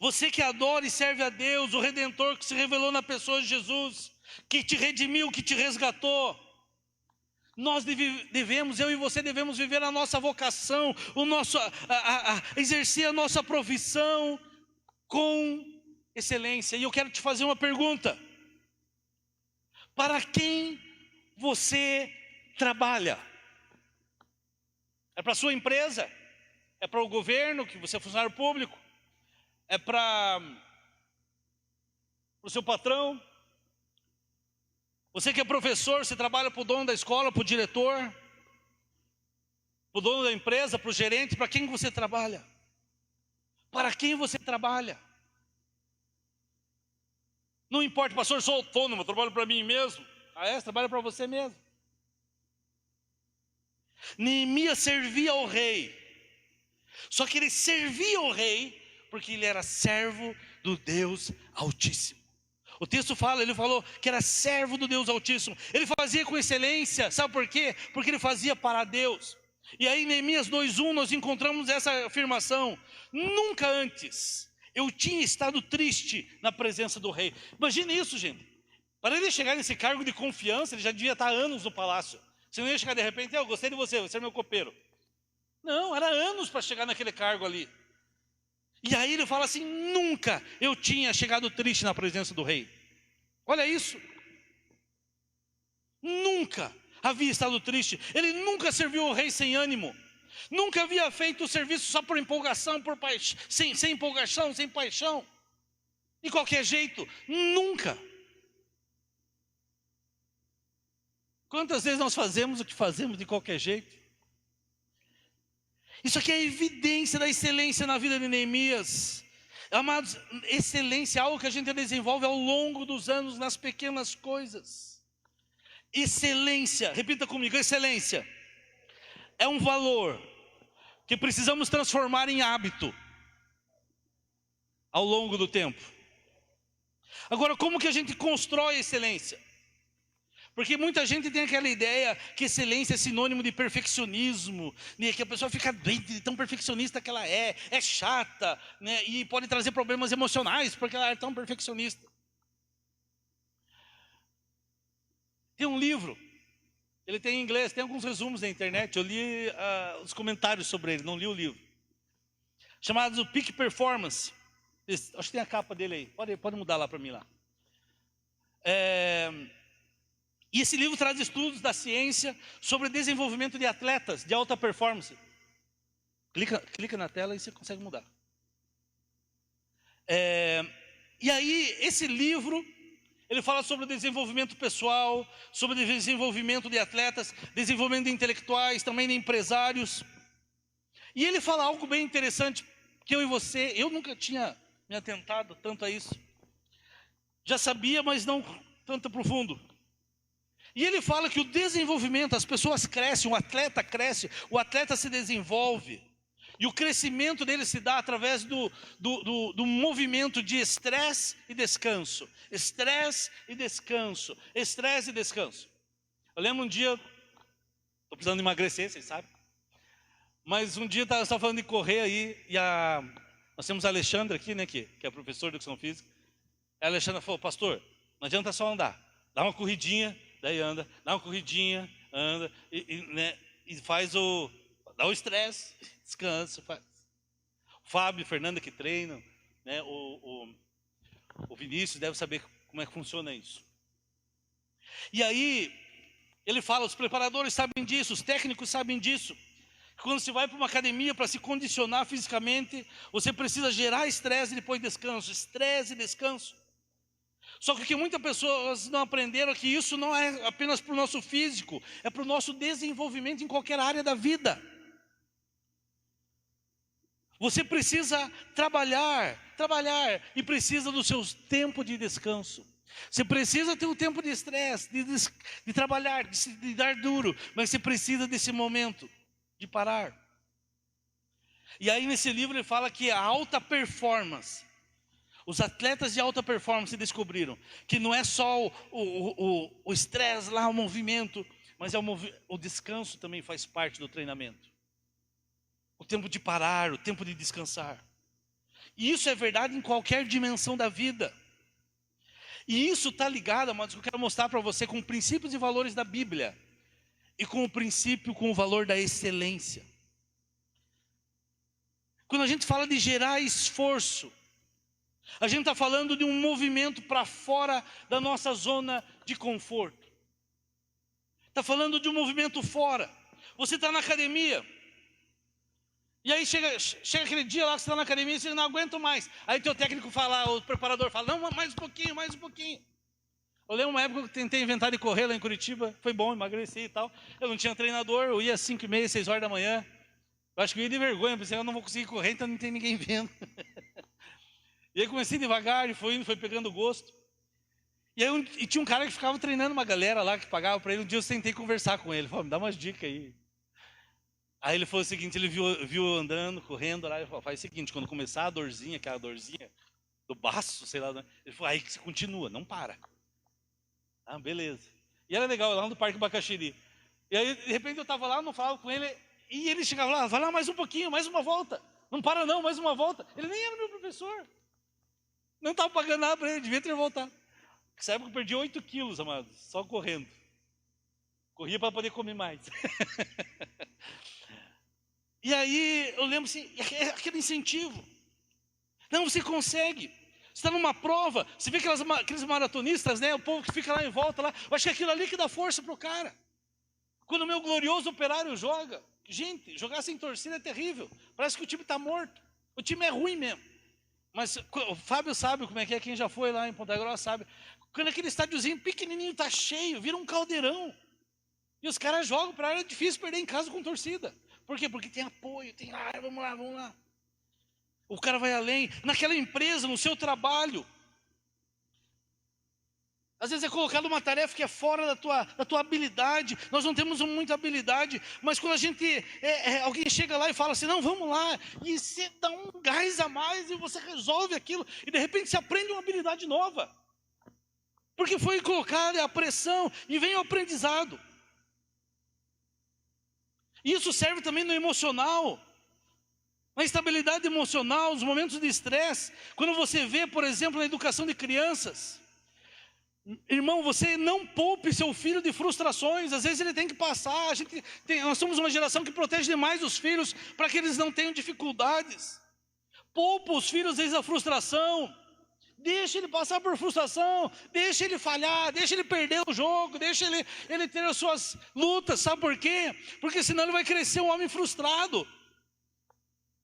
Você que adora e serve a Deus, o Redentor que se revelou na pessoa de Jesus, que te redimiu, que te resgatou. Nós devemos, eu e você devemos viver a nossa vocação, exercer a nossa profissão com excelência. E eu quero te fazer uma pergunta: para quem você trabalha? É para a sua empresa? É para o governo, que você é funcionário público? É para o seu patrão? Você que é professor, você trabalha para o dono da escola, para o diretor, para o dono da empresa, para o gerente? Para quem você trabalha? Para quem você trabalha? Não importa, pastor, eu sou autônomo, eu trabalho para mim mesmo. Ah, você trabalha para você mesmo. Neemias servia ao rei. Só que ele servia ao rei porque ele era servo do Deus Altíssimo. O texto fala, ele falou que era servo do Deus Altíssimo. Ele fazia com excelência, sabe por quê? Porque ele fazia para Deus. E aí em Neemias 2:1 nós encontramos essa afirmação: nunca antes eu tinha estado triste na presença do rei. Imagine isso, gente. Para ele chegar nesse cargo de confiança, ele já devia estar há anos no palácio. Você não ia chegar de repente, eu gostei de você, você é meu copeiro. Não, era anos para chegar naquele cargo ali. E aí ele fala assim: nunca eu tinha chegado triste na presença do rei. Olha isso. Nunca havia estado triste. Ele nunca serviu o rei sem ânimo. Nunca havia feito o serviço só por empolgação, por paixão, sem empolgação, sem paixão. De qualquer jeito, nunca. Quantas vezes nós fazemos o que fazemos de qualquer jeito? Isso aqui é evidência da excelência na vida de Neemias. Amados, excelência é algo que a gente desenvolve ao longo dos anos nas pequenas coisas. Excelência, repita comigo, excelência é um valor que precisamos transformar em hábito ao longo do tempo. Agora, como que a gente constrói excelência? Porque muita gente tem aquela ideia que excelência é sinônimo de perfeccionismo, né? Que a pessoa fica doente de tão perfeccionista que ela é chata, né? E pode trazer problemas emocionais porque ela é tão perfeccionista. Tem um livro, ele tem em inglês, tem alguns resumos na internet, eu li os comentários sobre ele, não li o livro, chamado Peak Performance. Acho que tem a capa dele aí, pode mudar lá para mim lá. E esse livro traz estudos da ciência sobre desenvolvimento de atletas de alta performance. Clica na tela e você consegue mudar. E aí, esse livro, ele fala sobre o desenvolvimento pessoal, sobre o desenvolvimento de atletas, desenvolvimento de intelectuais, também de empresários. E ele fala algo bem interessante, que eu nunca tinha me atentado tanto a isso. Já sabia, mas não tanto profundo. E ele fala que o desenvolvimento, as pessoas crescem, o atleta se desenvolve. E o crescimento dele se dá através do movimento de estresse e descanso. Estresse e descanso. Estresse e descanso. Eu lembro um dia, estou precisando emagrecer, vocês sabem. Mas um dia eu estava falando de correr aí, e nós temos a Alexandra aqui, né, que é professor de educação física. A Alexandra falou: pastor, não adianta só andar, dá uma corridinha. Daí anda, dá uma corridinha, anda, e faz dá o estresse, descansa, faz. O Fábio, a Fernanda que treinam, né, o Vinícius deve saber como é que funciona isso. E aí, ele fala, os preparadores sabem disso, os técnicos sabem disso. Quando você vai para uma academia para se condicionar fisicamente, você precisa gerar estresse e depois descanso, estresse e descanso. Só que muitas pessoas não aprenderam que isso não é apenas para o nosso físico, é para o nosso desenvolvimento em qualquer área da vida. Você precisa trabalhar e precisa do seu tempo de descanso. Você precisa ter um tempo de estresse, de trabalhar, de dar duro, mas você precisa desse momento de parar. E aí nesse livro ele fala que a alta performance, os atletas de alta performance descobriram que não é só o estresse lá, o movimento, mas o descanso também faz parte do treinamento. O tempo de parar, o tempo de descansar. E isso é verdade em qualquer dimensão da vida. E isso está ligado, amados, que eu quero mostrar para você com princípios e valores da Bíblia. E com o valor da excelência. Quando a gente fala de gerar esforço, a gente está falando de um movimento para fora da nossa zona de conforto. Está falando de um movimento fora. Você está na academia. E aí chega aquele dia lá que você está na academia e você não aguenta mais. Aí teu técnico fala, o preparador fala, não, mais um pouquinho. Eu lembro uma época que eu tentei inventar de correr lá em Curitiba. Foi bom, emagreci e tal. Eu não tinha treinador, eu ia às 5h30, 6 horas da manhã. Eu acho que eu ia de vergonha, pensei, eu não vou conseguir correr, então não tem ninguém vendo. E aí comecei devagar, e foi indo, foi pegando gosto. E tinha um cara que ficava treinando uma galera lá, que pagava para ele. Um dia eu sentei conversar com ele, falei, me dá umas dicas aí. Aí ele falou o seguinte, ele viu andando, correndo lá, ele falou, faz o seguinte, quando começar a dorzinha, aquela dorzinha do baço, sei lá, né? Ele falou, aí que você continua, não para. Ah, beleza. E era legal, lá no Parque Bacaxiri. E aí, de repente, eu estava lá, não falava com ele, e ele chegava lá, vai lá mais um pouquinho, mais uma volta. Não para não, mais uma volta. Ele nem era meu professor. Não estava pagando nada para ele, devia ter voltado. Nessa época eu perdi 8 quilos, amados, só correndo. Corria para poder comer mais. E aí, eu lembro assim, aquele incentivo. Não, você consegue. Você está numa prova, você vê aqueles maratonistas, né? O povo que fica lá em volta, lá. Eu acho que é aquilo ali que dá força para o cara. Quando o meu glorioso Operário joga, gente, jogar sem torcida é terrível. Parece que o time está morto. O time é ruim mesmo. Mas o Fábio sabe como é que é, quem já foi lá em Ponta Grossa sabe. Quando aquele estádiozinho pequenininho está cheio, vira um caldeirão. E os caras jogam para a área, é difícil perder em casa com torcida. Por quê? Porque tem apoio, tem, vamos lá, vamos lá. O cara vai além, naquela empresa, no seu trabalho. Às vezes é colocado uma tarefa que é fora da tua habilidade. Nós não temos muita habilidade, mas quando a gente, alguém chega lá e fala assim, não, vamos lá, e você dá um gás a mais e você resolve aquilo, e de repente você aprende uma habilidade nova. Porque foi colocada a pressão e vem o aprendizado. Isso serve também no emocional. Na estabilidade emocional, nos momentos de estresse. Quando você vê, por exemplo, na educação de crianças. Irmão, você não poupe seu filho de frustrações. Às vezes ele tem que passar. Nós somos uma geração que protege demais os filhos para que eles não tenham dificuldades. Poupa os filhos, às vezes, da frustração. Deixa ele passar por frustração, deixa ele falhar, deixa ele perder o jogo, deixa ele ter as suas lutas. Sabe por quê? Porque senão ele vai crescer um homem frustrado,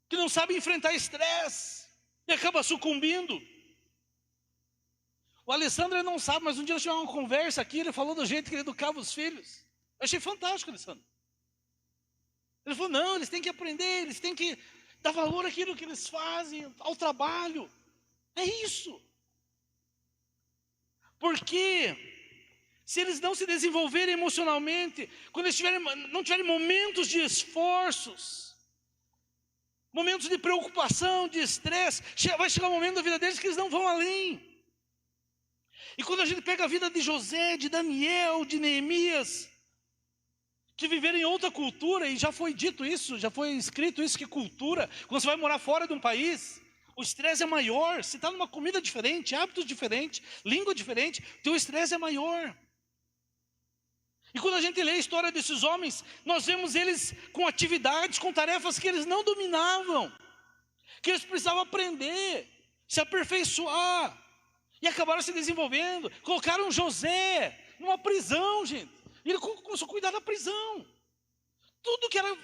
que não sabe enfrentar estresse e acaba sucumbindo. O Alessandro ele não sabe, mas um dia nós tivemos uma conversa aqui, ele falou do jeito que ele educava os filhos. Eu achei fantástico, Alessandro. Ele falou, não, eles têm que aprender, eles têm que dar valor àquilo que eles fazem, ao trabalho. É isso. Porque se eles não se desenvolverem emocionalmente, quando eles não tiverem momentos de esforços, momentos de preocupação, de estresse, vai chegar um momento da vida deles que eles não vão além. E quando a gente pega a vida de José, de Daniel, de Neemias, que viveram em outra cultura, e já foi dito isso, já foi escrito isso, que cultura, quando você vai morar fora de um país, o estresse é maior. Se está numa comida diferente, hábitos diferentes, língua diferente, teu estresse é maior. E quando a gente lê a história desses homens, nós vemos eles com atividades, com tarefas que eles não dominavam, que eles precisavam aprender, se aperfeiçoar, e acabaram se desenvolvendo. Colocaram José numa prisão, gente, e ele começou a cuidar da prisão. Tudo que era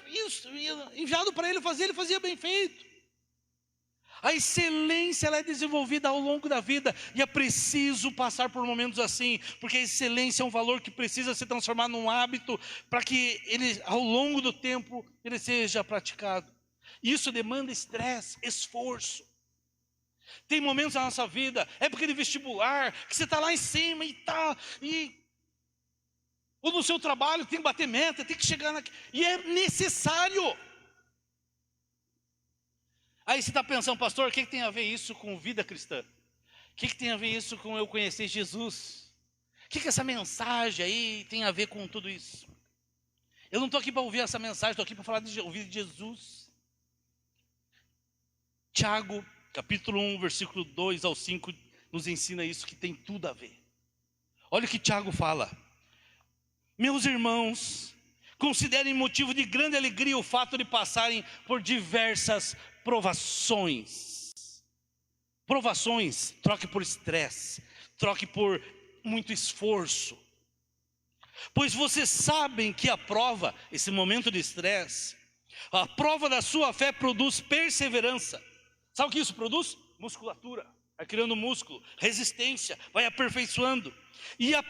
enviado para ele fazia bem feito. A excelência ela é desenvolvida ao longo da vida, e é preciso passar por momentos assim, porque a excelência é um valor que precisa se transformar num hábito, para que ele, ao longo do tempo, ele seja praticado. Isso demanda estresse, esforço. Tem momentos na nossa vida, época de vestibular, que você está lá em cima ou no seu trabalho tem que bater meta, tem que chegar e é necessário. Aí você está pensando, pastor, o que tem a ver isso com vida cristã? O que tem a ver isso com eu conhecer Jesus? O que essa mensagem aí tem a ver com tudo isso? Eu não estou aqui para ouvir essa mensagem, estou aqui para falar de ouvir de Jesus. Tiago, capítulo 1, versículo 2 ao 5, nos ensina isso, que tem tudo a ver. Olha o que Tiago fala. Meus irmãos, considerem motivo de grande alegria o fato de passarem por diversas provações. Provações, troque por estresse, troque por muito esforço. Pois vocês sabem que a prova, esse momento de estresse, a prova da sua fé produz perseverança. Sabe o que isso produz? Musculatura, vai criando músculo, resistência, vai aperfeiçoando. E a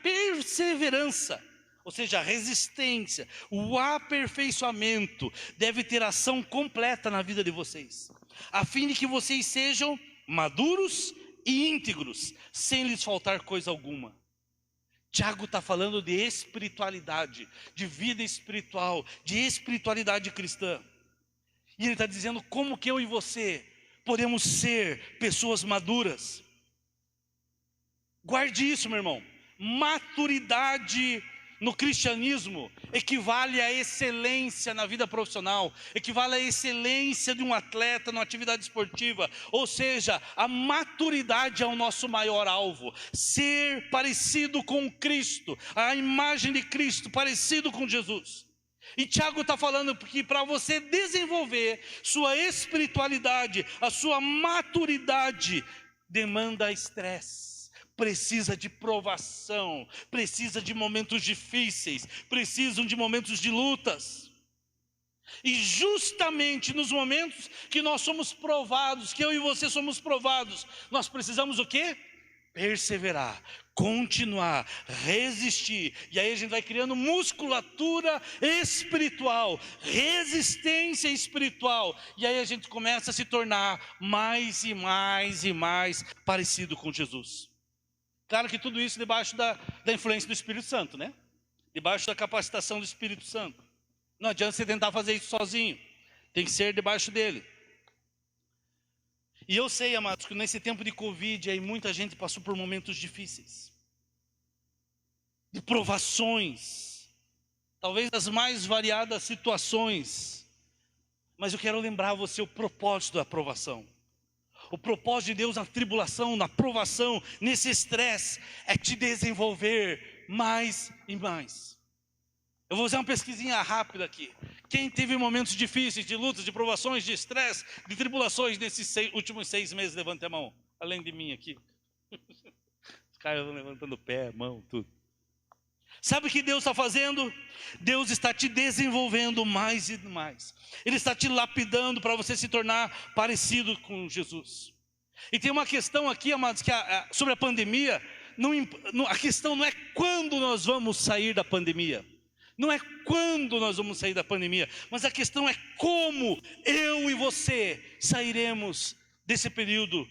perseverança, ou seja, a resistência, o aperfeiçoamento deve ter ação completa na vida de vocês, a fim de que vocês sejam maduros e íntegros, sem lhes faltar coisa alguma. Tiago está falando de espiritualidade, de vida espiritual, de espiritualidade cristã. E ele está dizendo como que eu e você podemos ser pessoas maduras. Guarde isso, meu irmão. Maturidade no cristianismo equivale à excelência na vida profissional, equivale à excelência de um atleta numa atividade esportiva. Ou seja, a maturidade é o nosso maior alvo. Ser parecido com Cristo, a imagem de Cristo, parecido com Jesus. E Tiago está falando que para você desenvolver sua espiritualidade, a sua maturidade, demanda estresse. Precisa de provação, precisa de momentos difíceis, precisam de momentos de lutas. E justamente nos momentos que nós somos provados, que eu e você somos provados, nós precisamos o quê? Perseverar, continuar, resistir. E aí a gente vai criando musculatura espiritual, resistência espiritual. E aí a gente começa a se tornar mais e mais e mais parecido com Jesus. Claro que tudo isso debaixo da influência do Espírito Santo, né? Debaixo da capacitação do Espírito Santo. Não adianta você tentar fazer isso sozinho. Tem que ser debaixo dele. E eu sei, amados, que nesse tempo de Covid, aí muita gente passou por momentos difíceis. De provações. Talvez as mais variadas situações. Mas eu quero lembrar você o propósito da provação. O propósito de Deus na tribulação, na provação, nesse estresse, é te desenvolver mais e mais. Eu vou fazer uma pesquisinha rápida aqui. Quem teve momentos difíceis, de lutas, de provações, de estresse, de tribulações nesses últimos 6 meses, levante a mão. Além de mim aqui. Os caras vão levantando o pé, mão, tudo. Sabe o que Deus está fazendo? Deus está te desenvolvendo mais e mais. Ele está te lapidando para você se tornar parecido com Jesus. E tem uma questão aqui, amados, que sobre a pandemia. A questão não é quando nós vamos sair da pandemia. Não é quando nós vamos sair da pandemia. Mas a questão é como eu e você sairemos desse período,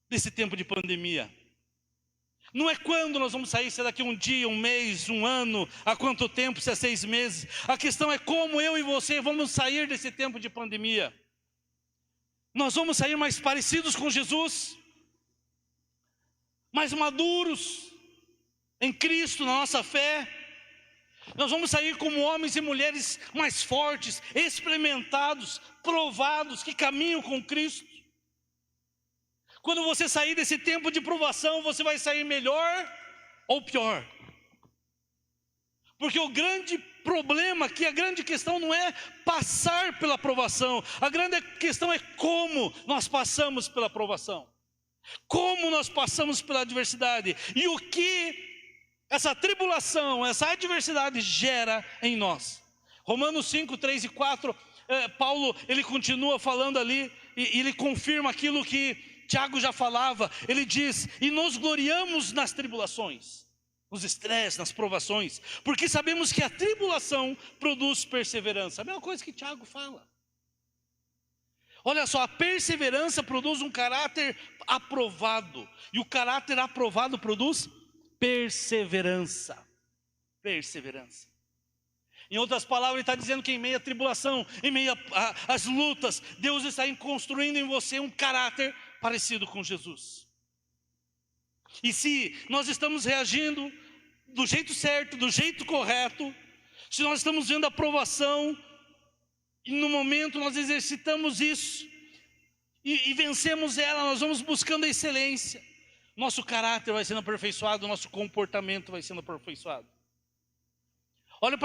desse tempo de pandemia. Não é quando nós vamos sair, se é daqui um dia, um mês, um ano, há quanto tempo, se é 6 meses. A questão é como eu e você vamos sair desse tempo de pandemia. Nós vamos sair mais parecidos com Jesus, mais maduros em Cristo, na nossa fé. Nós vamos sair como homens e mulheres mais fortes, experimentados, provados, que caminham com Cristo. Quando você sair desse tempo de provação, você vai sair melhor ou pior? Porque o grande problema aqui, a grande questão não é passar pela provação. A grande questão é como nós passamos pela provação. Como nós passamos pela adversidade. E o que essa tribulação, essa adversidade gera em nós. Romanos 5, 3 e 4, Paulo, ele continua falando ali, e ele confirma aquilo que Tiago já falava. Ele diz, e nos gloriamos nas tribulações, nos estresses, nas provações, porque sabemos que a tribulação produz perseverança. A mesma coisa que Tiago fala. Olha só, a perseverança produz um caráter aprovado, e o caráter aprovado produz perseverança. Perseverança. Em outras palavras, ele está dizendo que em meio à tribulação, em meio às lutas, Deus está construindo em você um caráter parecido com Jesus. E se nós estamos reagindo do jeito certo, do jeito correto, se nós estamos vendo a provação, e no momento nós exercitamos isso, e vencemos ela, nós vamos buscando a excelência, nosso caráter vai sendo aperfeiçoado, nosso comportamento vai sendo aperfeiçoado. Olha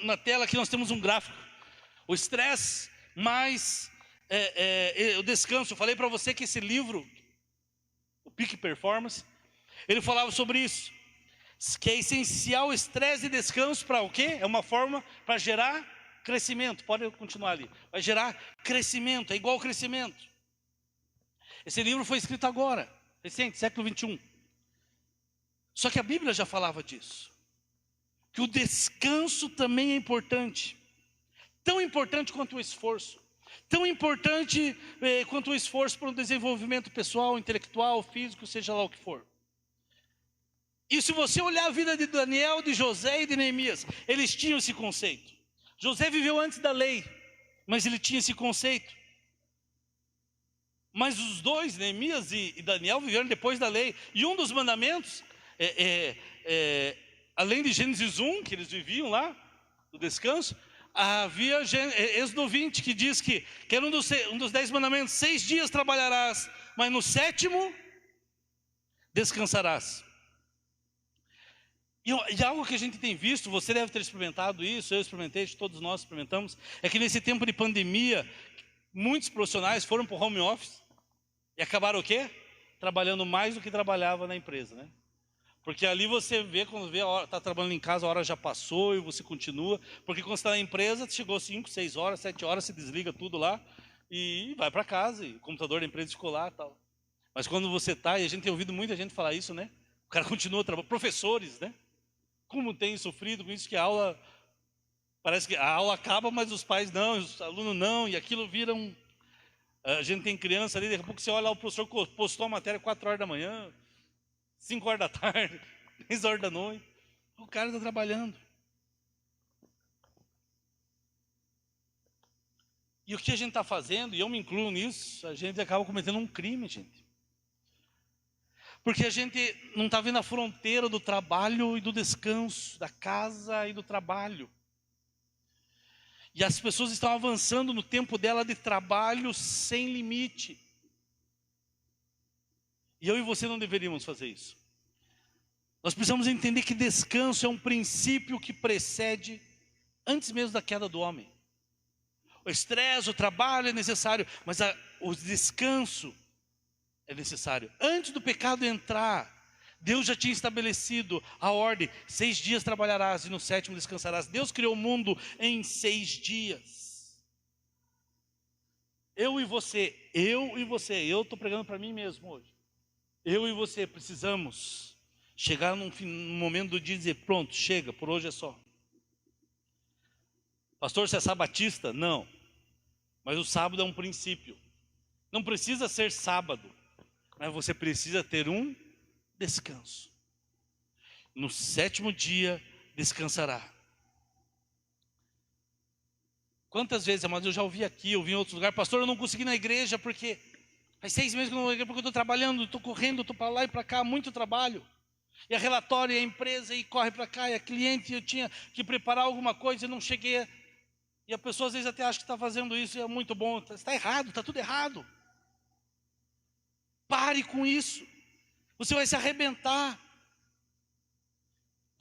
na tela aqui, nós temos um gráfico. O estresse mais o descanso. Eu falei para você que esse livro, o Peak Performance, ele falava sobre isso. Que é essencial estresse e descanso para o quê? É uma forma para gerar crescimento. Pode continuar ali. Vai gerar crescimento, é igual ao crescimento. Esse livro foi escrito agora, recente, século 21. Só que a Bíblia já falava disso. Que o descanso também é importante. Tão importante quanto o esforço. Tão importante quanto o esforço para o desenvolvimento pessoal, intelectual, físico, seja lá o que for. E se você olhar a vida de Daniel, de José e de Neemias, eles tinham esse conceito. José viveu antes da lei, mas ele tinha esse conceito. Mas os dois, Neemias e Daniel, viveram depois da lei. E um dos mandamentos, além de Gênesis 1, que eles viviam lá, do descanso, havia Êxodo 20, que diz que era um dos 10 mandamentos: 6 dias trabalharás, mas no 7º descansarás. E algo que a gente tem visto, você deve ter experimentado isso, eu experimentei, todos nós experimentamos, é que nesse tempo de pandemia, muitos profissionais foram para o home office e acabaram o quê? Trabalhando mais do que trabalhava na empresa, né? Porque ali você vê, quando está trabalhando em casa, a hora já passou e você continua. Porque quando você está na empresa, chegou 5, 6 horas, 7 horas, você desliga tudo lá e vai para casa, e o computador da empresa ficou lá e tal. Mas quando você está, e a gente tem ouvido muita gente falar isso, né? O cara continua trabalhando, professores, né? Como tem sofrido com isso, que a aula, parece que a aula acaba, mas os pais não, os alunos não, e aquilo vira um... A gente tem criança ali, daqui a pouco você olha lá, o professor postou a matéria 4 horas da manhã, 5 horas da tarde, 10 horas da noite, o cara está trabalhando. E o que a gente está fazendo, e eu me incluo nisso, a gente acaba cometendo um crime, gente. Porque a gente não está vendo a fronteira do trabalho e do descanso, da casa e do trabalho. E as pessoas estão avançando no tempo dela de trabalho sem limite. E eu e você não deveríamos fazer isso. Nós precisamos entender que descanso é um princípio que precede, antes mesmo da queda do homem. O estresse, o trabalho é necessário, mas o descanso é necessário. Antes do pecado entrar, Deus já tinha estabelecido a ordem: 6 dias trabalharás e no 7º descansarás. Deus criou o mundo em 6 dias. Eu e você, eu estou pregando para mim mesmo hoje. Eu e você precisamos chegar num momento do dia e dizer: pronto, chega, por hoje é só. Pastor, você é sabatista? Não. Mas o sábado é um princípio. Não precisa ser sábado, mas você precisa ter um descanso. No 7º dia descansará. Quantas vezes, mas eu já ouvi aqui, ouvi em outros lugares: pastor, eu não consegui ir na igreja porque faz 6 meses que eu não vou na igreja, porque eu estou trabalhando, estou correndo, estou para lá e para cá, muito trabalho. E a relatório, e a empresa, e corre para cá, e a cliente, eu tinha que preparar alguma coisa e não cheguei. E a pessoa às vezes até acha que está fazendo isso e é muito bom. Está errado, está tudo errado. Pare com isso. Você vai se arrebentar.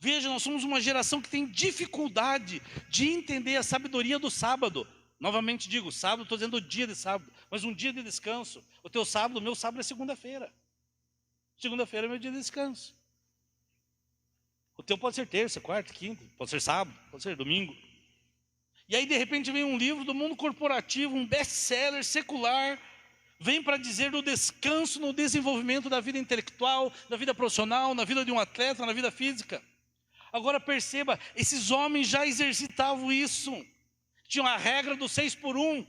Veja, nós somos uma geração que tem dificuldade de entender a sabedoria do sábado. Novamente digo, sábado, estou dizendo o dia de sábado, mas um dia de descanso. O teu sábado, o meu sábado é segunda-feira. Segunda-feira é meu dia de descanso. O teu pode ser terça, quarta, quinta, pode ser sábado, pode ser domingo. E aí de repente vem um livro do mundo corporativo, um best-seller secular, vem para dizer do descanso no desenvolvimento da vida intelectual, da vida profissional, na vida de um atleta, na vida física. Agora perceba, esses homens já exercitavam isso. Tinham a regra do 6 por 1.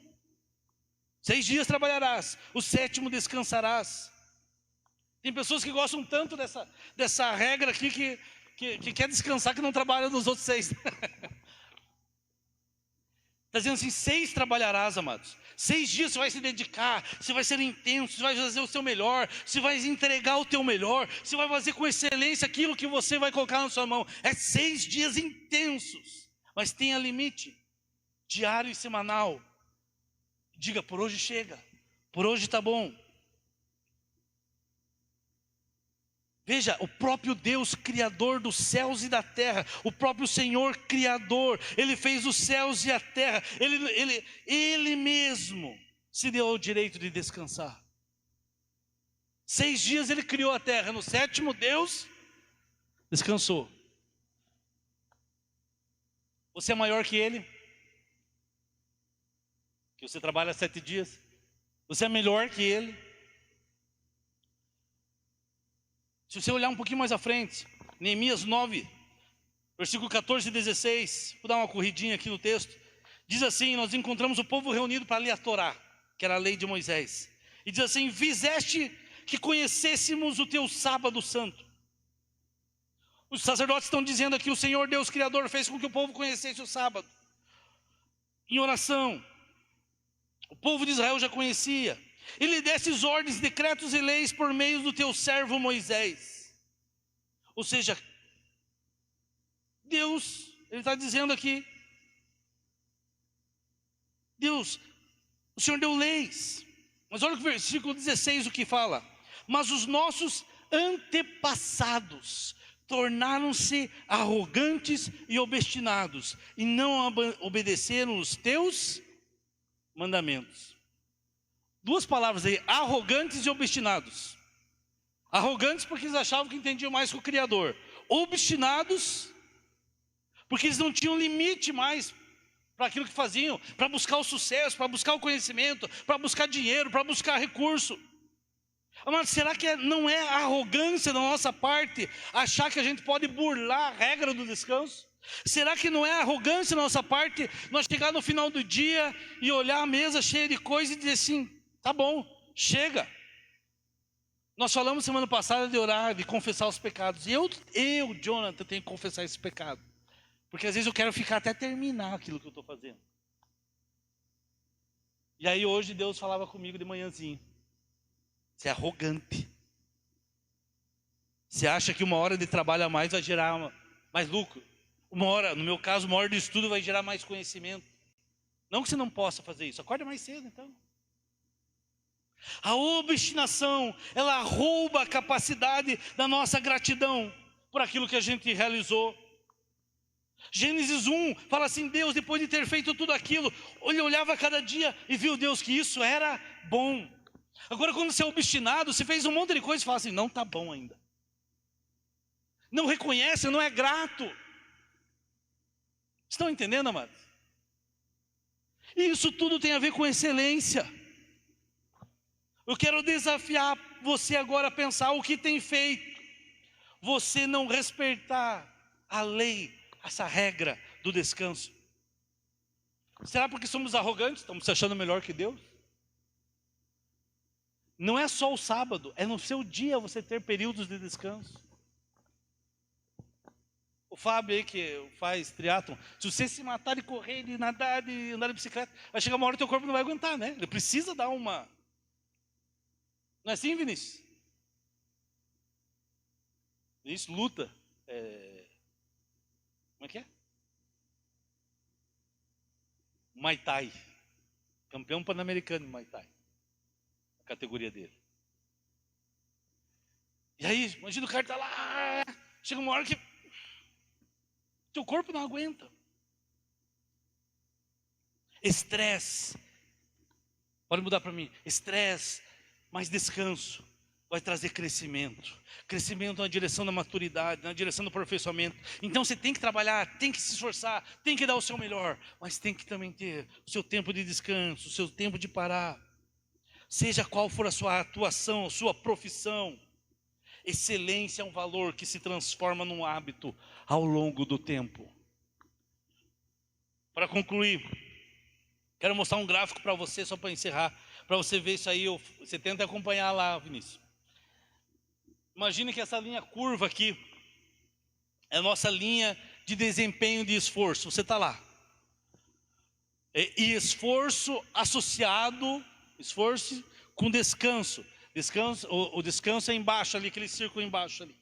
6 dias trabalharás, o 7º descansarás. Tem pessoas que gostam tanto dessa regra aqui que quer descansar, que não trabalha nos outros 6. Está dizendo assim: 6 trabalharás, amados. 6 dias você vai se dedicar, você vai ser intenso, você vai fazer o seu melhor, você vai entregar o teu melhor, você vai fazer com excelência aquilo que você vai colocar na sua mão. É 6 dias intensos, mas tenha limite, diário e semanal. Diga: por hoje chega, por hoje está bom. Veja, o próprio Deus, Criador dos céus e da terra, o próprio Senhor Criador, Ele fez os céus e a terra, Ele mesmo se deu o direito de descansar. 6 dias Ele criou a terra, no 7º Deus descansou. Você é maior que Ele? Que você trabalha 7 dias? Você é melhor que Ele? Se você olhar um pouquinho mais à frente, Neemias 9, versículo 14 e 16, vou dar uma corridinha aqui no texto. Diz assim, nós encontramos o povo reunido para ler a Torá, que era a lei de Moisés. E diz assim: fizeste que conhecêssemos o teu sábado santo. Os sacerdotes estão dizendo aqui: o Senhor Deus Criador fez com que o povo conhecesse o sábado. Em oração, o povo de Israel já conhecia. E lhe destes ordens, decretos e leis por meio do teu servo Moisés. Ou seja, Deus, ele está dizendo aqui, Deus, o Senhor deu leis. Mas olha o versículo 16 o que fala: mas os nossos antepassados tornaram-se arrogantes e obstinados, e não obedeceram os teus mandamentos. Duas palavras aí: arrogantes e obstinados. Arrogantes porque eles achavam que entendiam mais que o Criador. Obstinados porque eles não tinham limite mais para aquilo que faziam, para buscar o sucesso, para buscar o conhecimento, para buscar dinheiro, para buscar recurso. Mas será que não é arrogância da nossa parte achar que a gente pode burlar a regra do descanso? Será que não é arrogância da nossa parte nós chegar no final do dia e olhar a mesa cheia de coisa e dizer assim: tá bom, chega. Nós falamos semana passada de orar, de confessar os pecados. E eu, Jonathan, tenho que confessar esse pecado. Porque às vezes eu quero ficar até terminar aquilo que eu estou fazendo. E aí hoje Deus falava comigo de manhãzinho: você é arrogante. Você acha que uma hora de trabalho a mais vai gerar mais lucro? Uma hora, no meu caso, uma hora de estudo vai gerar mais conhecimento. Não que você não possa fazer isso, acorda mais cedo então. A obstinação, ela rouba a capacidade da nossa gratidão por aquilo que a gente realizou. Gênesis 1 fala assim: Deus, depois de ter feito tudo aquilo, ele olhava cada dia e viu, Deus, que isso era bom. Agora, quando você é obstinado, você fez um monte de coisa e fala assim: não está bom ainda. Não reconhece, não é grato. Estão entendendo, amados? E isso tudo tem a ver com excelência. Eu quero desafiar você agora a pensar o que tem feito você não respeitar a lei, essa regra do descanso. Será porque somos arrogantes? Estamos se achando melhor que Deus? Não é só o sábado, é no seu dia você ter períodos de descanso. O Fábio aí que faz triatlon, se você se matar de correr, de nadar, de andar de bicicleta, vai chegar uma hora que o teu corpo não vai aguentar, né? Ele precisa dar uma... Não é assim, Vinícius? Vinícius luta. Como é que é? Muay Thai. Campeão pan-americano de Muay Thai. A categoria dele. E aí, imagina o cara tá lá, chega uma hora que teu corpo não aguenta. Estresse. Pode mudar para mim. Estresse, mais descanso vai trazer crescimento. Crescimento na direção da maturidade, na direção do aperfeiçoamento. Então você tem que trabalhar, tem que se esforçar, tem que dar o seu melhor, mas tem que também ter o seu tempo de descanso, o seu tempo de parar. Seja qual for a sua atuação, a sua profissão, excelência é um valor que se transforma num hábito ao longo do tempo. Para concluir, quero mostrar um gráfico para você, só para encerrar, para você ver isso aí. Você tenta acompanhar lá, Vinícius. Imagine que essa linha curva aqui é a nossa linha de desempenho de esforço. Você está lá. E esforço associado, esforço com descanso. O descanso é embaixo ali, aquele círculo embaixo ali.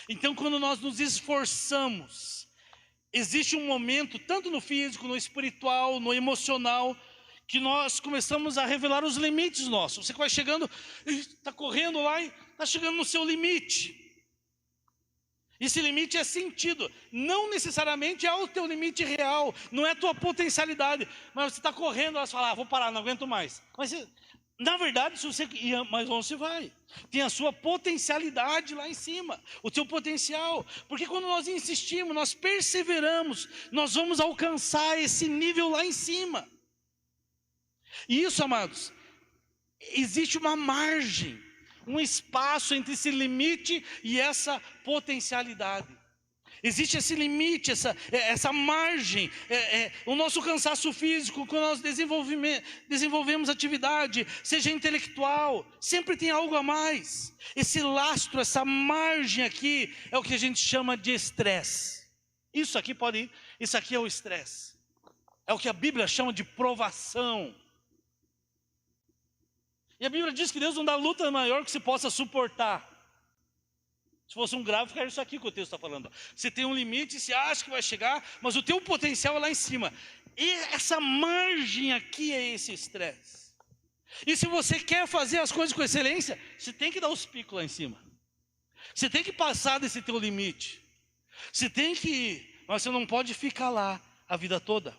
Então, quando nós nos esforçamos, existe um momento, tanto no físico, no espiritual, no emocional, que nós começamos a revelar os limites nossos. Você vai chegando, está correndo lá e está chegando no seu limite. Esse limite é sentido, não necessariamente é o teu limite real, não é a tua potencialidade, mas você está correndo, você fala: vou parar, não aguento mais. Mas na verdade, se você ir mais longe, você vai. Tem a sua potencialidade lá em cima, o teu potencial. Porque quando nós insistimos, nós perseveramos, nós vamos alcançar esse nível lá em cima. E isso, amados, existe uma margem, um espaço entre esse limite e essa potencialidade. Existe esse limite, essa margem, o nosso cansaço físico, quando nós desenvolvemos atividade, seja intelectual, sempre tem algo a mais. Esse lastro, essa margem aqui, é o que a gente chama de estresse. Isso aqui é o estresse. É o que a Bíblia chama de provação. E a Bíblia diz que Deus não dá luta maior que se possa suportar. Se fosse um gráfico, era isso aqui que o texto está falando. Você tem um limite, você acha que vai chegar, mas o teu potencial é lá em cima. E essa margem aqui é esse estresse. E se você quer fazer as coisas com excelência, você tem que dar os picos lá em cima. Você tem que passar desse teu limite. Você tem que ir, mas você não pode ficar lá a vida toda.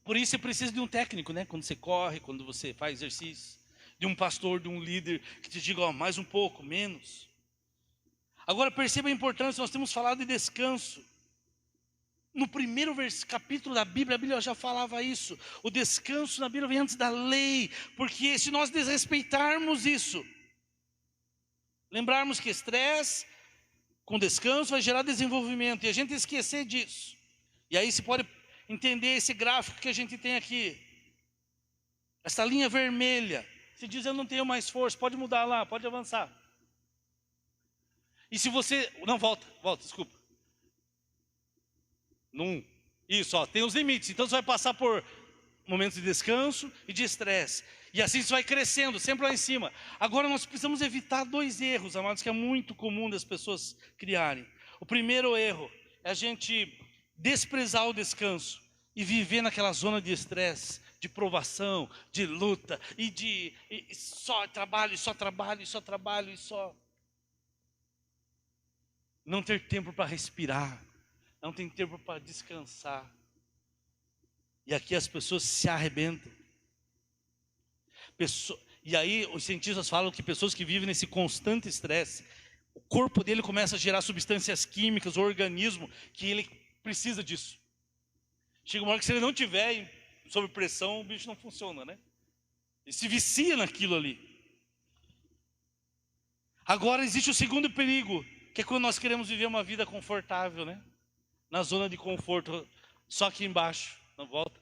Por isso você precisa de um técnico, né? Quando você corre, quando você faz exercício. De um pastor, de um líder, que te diga, mais um pouco, menos. Agora perceba a importância, nós temos falado de descanso. No primeiro capítulo da Bíblia, a Bíblia já falava isso. O descanso na Bíblia vem antes da lei, porque se nós desrespeitarmos isso, lembrarmos que estresse com descanso vai gerar desenvolvimento, e a gente esquecer disso. E aí se pode entender esse gráfico que a gente tem aqui. Essa linha vermelha. Se diz, eu não tenho mais força, pode mudar lá, pode avançar. E se você... Não, volta, desculpa. Isso, tem os limites. Então você vai passar por momentos de descanso e de estresse. E assim você vai crescendo, sempre lá em cima. Agora nós precisamos evitar 2 erros, amados, que é muito comum das pessoas criarem. O primeiro erro é a gente desprezar o descanso e viver naquela zona de estresse, de provação, de luta, e só trabalho, só trabalho, só trabalho, e só... Não ter tempo para respirar, não tem tempo para descansar. E aqui as pessoas se arrebentam. E aí os cientistas falam que pessoas que vivem nesse constante estresse, o corpo dele começa a gerar substâncias químicas, o organismo, que ele precisa disso. Chega uma hora que se ele não tiver sob pressão, o bicho não funciona, né? Ele se vicia naquilo ali. Agora existe o segundo perigo, que é quando nós queremos viver uma vida confortável, né? Na zona de conforto, só aqui embaixo. Não, volta.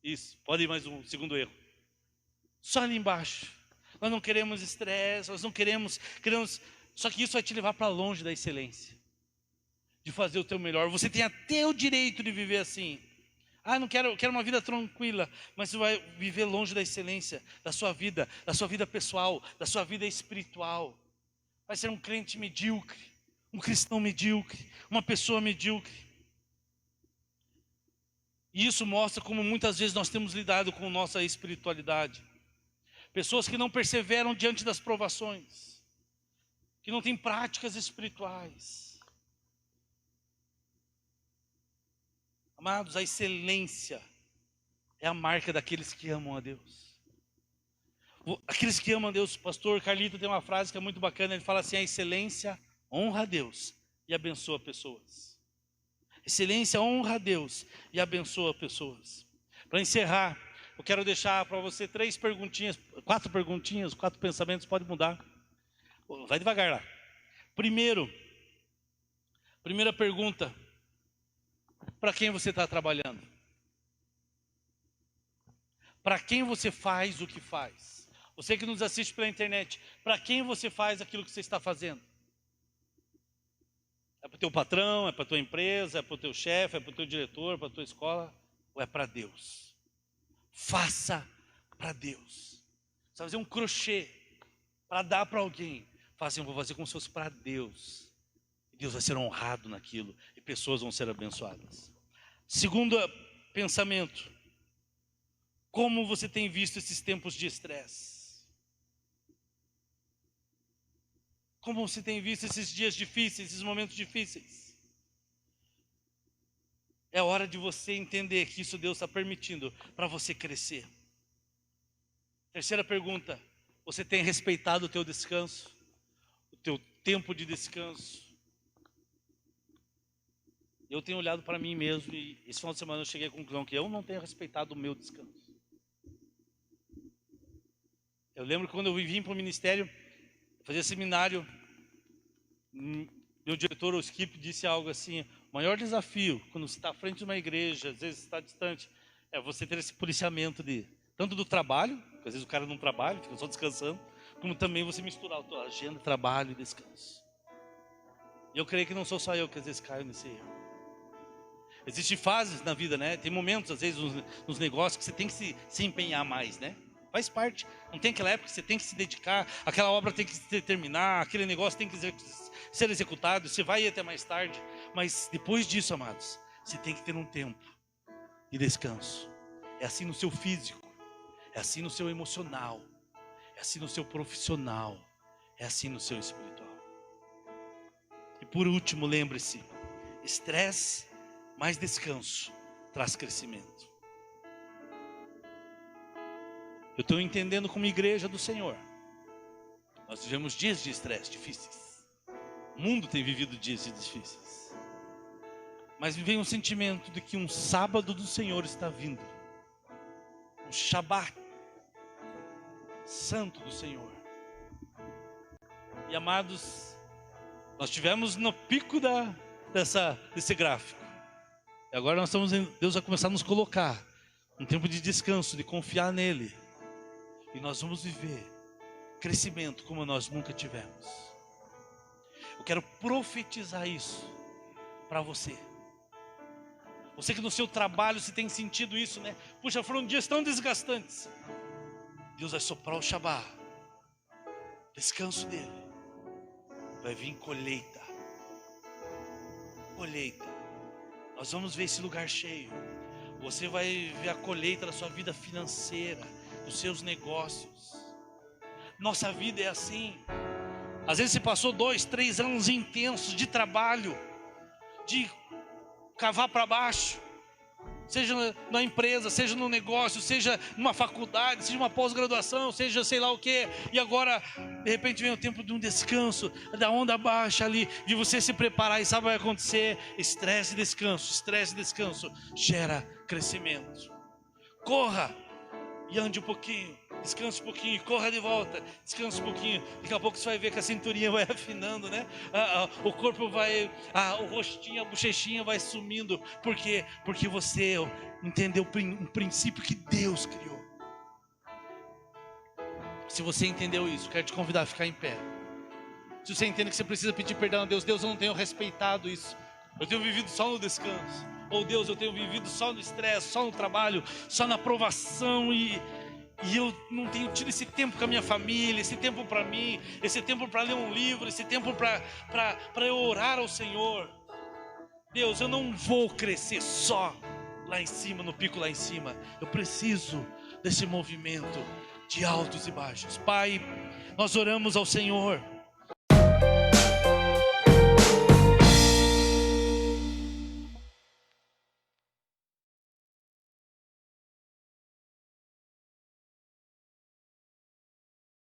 Isso, pode ir mais um segundo erro. Só ali embaixo. Nós não queremos estresse, nós não queremos... Só que isso vai te levar para longe da excelência. De fazer o teu melhor. Você tem até o direito de viver assim. Não quero, eu quero uma vida tranquila, mas você vai viver longe da excelência, da sua vida pessoal, da sua vida espiritual. Vai ser um crente medíocre, um cristão medíocre, uma pessoa medíocre. E isso mostra como muitas vezes nós temos lidado com nossa espiritualidade. Pessoas que não perseveram diante das provações, que não têm práticas espirituais. Amados, a excelência é a marca daqueles que amam a Deus. Aqueles que amam a Deus, o pastor Carlito tem uma frase que é muito bacana, ele fala assim, a excelência honra a Deus e abençoa pessoas. Excelência honra a Deus e abençoa pessoas. Para encerrar, eu quero deixar para você 4 perguntinhas, 4 pensamentos, pode mudar. Vai devagar lá. Primeira pergunta. Para quem você está trabalhando? Para quem você faz o que faz? Você que nos assiste pela internet, para quem você faz aquilo que você está fazendo? É para o teu patrão, é para a tua empresa, é para o teu chefe, é para o teu diretor, é para a tua escola? Ou é para Deus? Faça para Deus. Você vai fazer um crochê para dar para alguém. Fala assim, eu vou fazer como se fosse para Deus. Deus vai ser honrado naquilo e pessoas vão ser abençoadas. Segundo pensamento, como você tem visto esses tempos de estresse? Como você tem visto esses dias difíceis, esses momentos difíceis? É hora de você entender que isso Deus está permitindo para você crescer. Terceira pergunta, você tem respeitado o teu descanso? O teu tempo de descanso? Eu tenho olhado para mim mesmo e esse final de semana eu cheguei à conclusão que eu não tenho respeitado o meu descanso. Eu lembro que quando eu vim para o ministério, fazia seminário, Meu diretor, o Skip, disse algo assim: o maior desafio, quando você está à frente de uma igreja, às vezes está distante, é você ter esse policiamento tanto do trabalho, porque às vezes o cara não trabalha, fica só descansando, como também você misturar a tua agenda, trabalho e descanso. E eu creio que não sou só eu que às vezes caio nesse erro. Existem fases na vida, né? Tem momentos, às vezes, nos negócios que você tem que se empenhar mais, né? Faz parte. Não tem aquela época que você tem que se dedicar, aquela obra tem que terminar, aquele negócio tem que ser executado, você vai ir até mais tarde. Mas depois disso, amados, você tem que ter um tempo de descanso. É assim no seu físico, é assim no seu emocional, é assim no seu profissional, é assim no seu espiritual. E por último, lembre-se, estresse mais descanso traz crescimento. Eu estou entendendo como igreja do Senhor, nós vivemos dias de estresse difíceis. O mundo tem vivido dias difíceis. Mas me vem um sentimento de que um sábado do Senhor está vindo. Um Shabat santo do Senhor. E amados, nós tivemos no pico desse gráfico. E agora Deus vai começar a nos colocar um tempo de descanso, de confiar nele. E nós vamos viver crescimento como nós nunca tivemos. Eu quero profetizar isso para você. Você que no seu trabalho se tem sentido isso, né? Puxa, foram dias tão desgastantes. Deus vai soprar o Shabat, descanso dele. Vai vir colheita. Colheita. Nós vamos ver esse lugar cheio. Você vai ver a colheita da sua vida financeira, dos seus negócios. Nossa vida é assim. Às vezes você passou 2, 3 anos intensos de trabalho, de cavar para baixo, seja na empresa, seja no negócio, seja numa faculdade, seja uma pós-graduação, seja sei lá o que, e agora de repente vem o tempo de um descanso, da onda baixa ali, de você se preparar, e sabe o que vai acontecer? Estresse e descanso gera crescimento. Corra e ande um pouquinho, descanse um pouquinho, corra de volta, descanse um pouquinho. Daqui a pouco você vai ver que a cinturinha vai afinando, né? O corpo vai, o rostinho, a bochechinha vai sumindo. Por quê? Porque você entendeu um princípio que Deus criou. Se você entendeu isso, quero te convidar a ficar em pé. Se você entende que você precisa pedir perdão a Deus, Deus, eu não tenho respeitado isso, eu tenho vivido só no descanso. Ou Deus, eu tenho vivido só no estresse, só no trabalho, só na provação, e eu não tenho tido esse tempo com a minha família, esse tempo para mim, esse tempo para ler um livro, esse tempo para eu orar ao Senhor. Deus, eu não vou crescer só lá em cima, no pico lá em cima. Eu preciso desse movimento de altos e baixos. Pai, nós oramos ao Senhor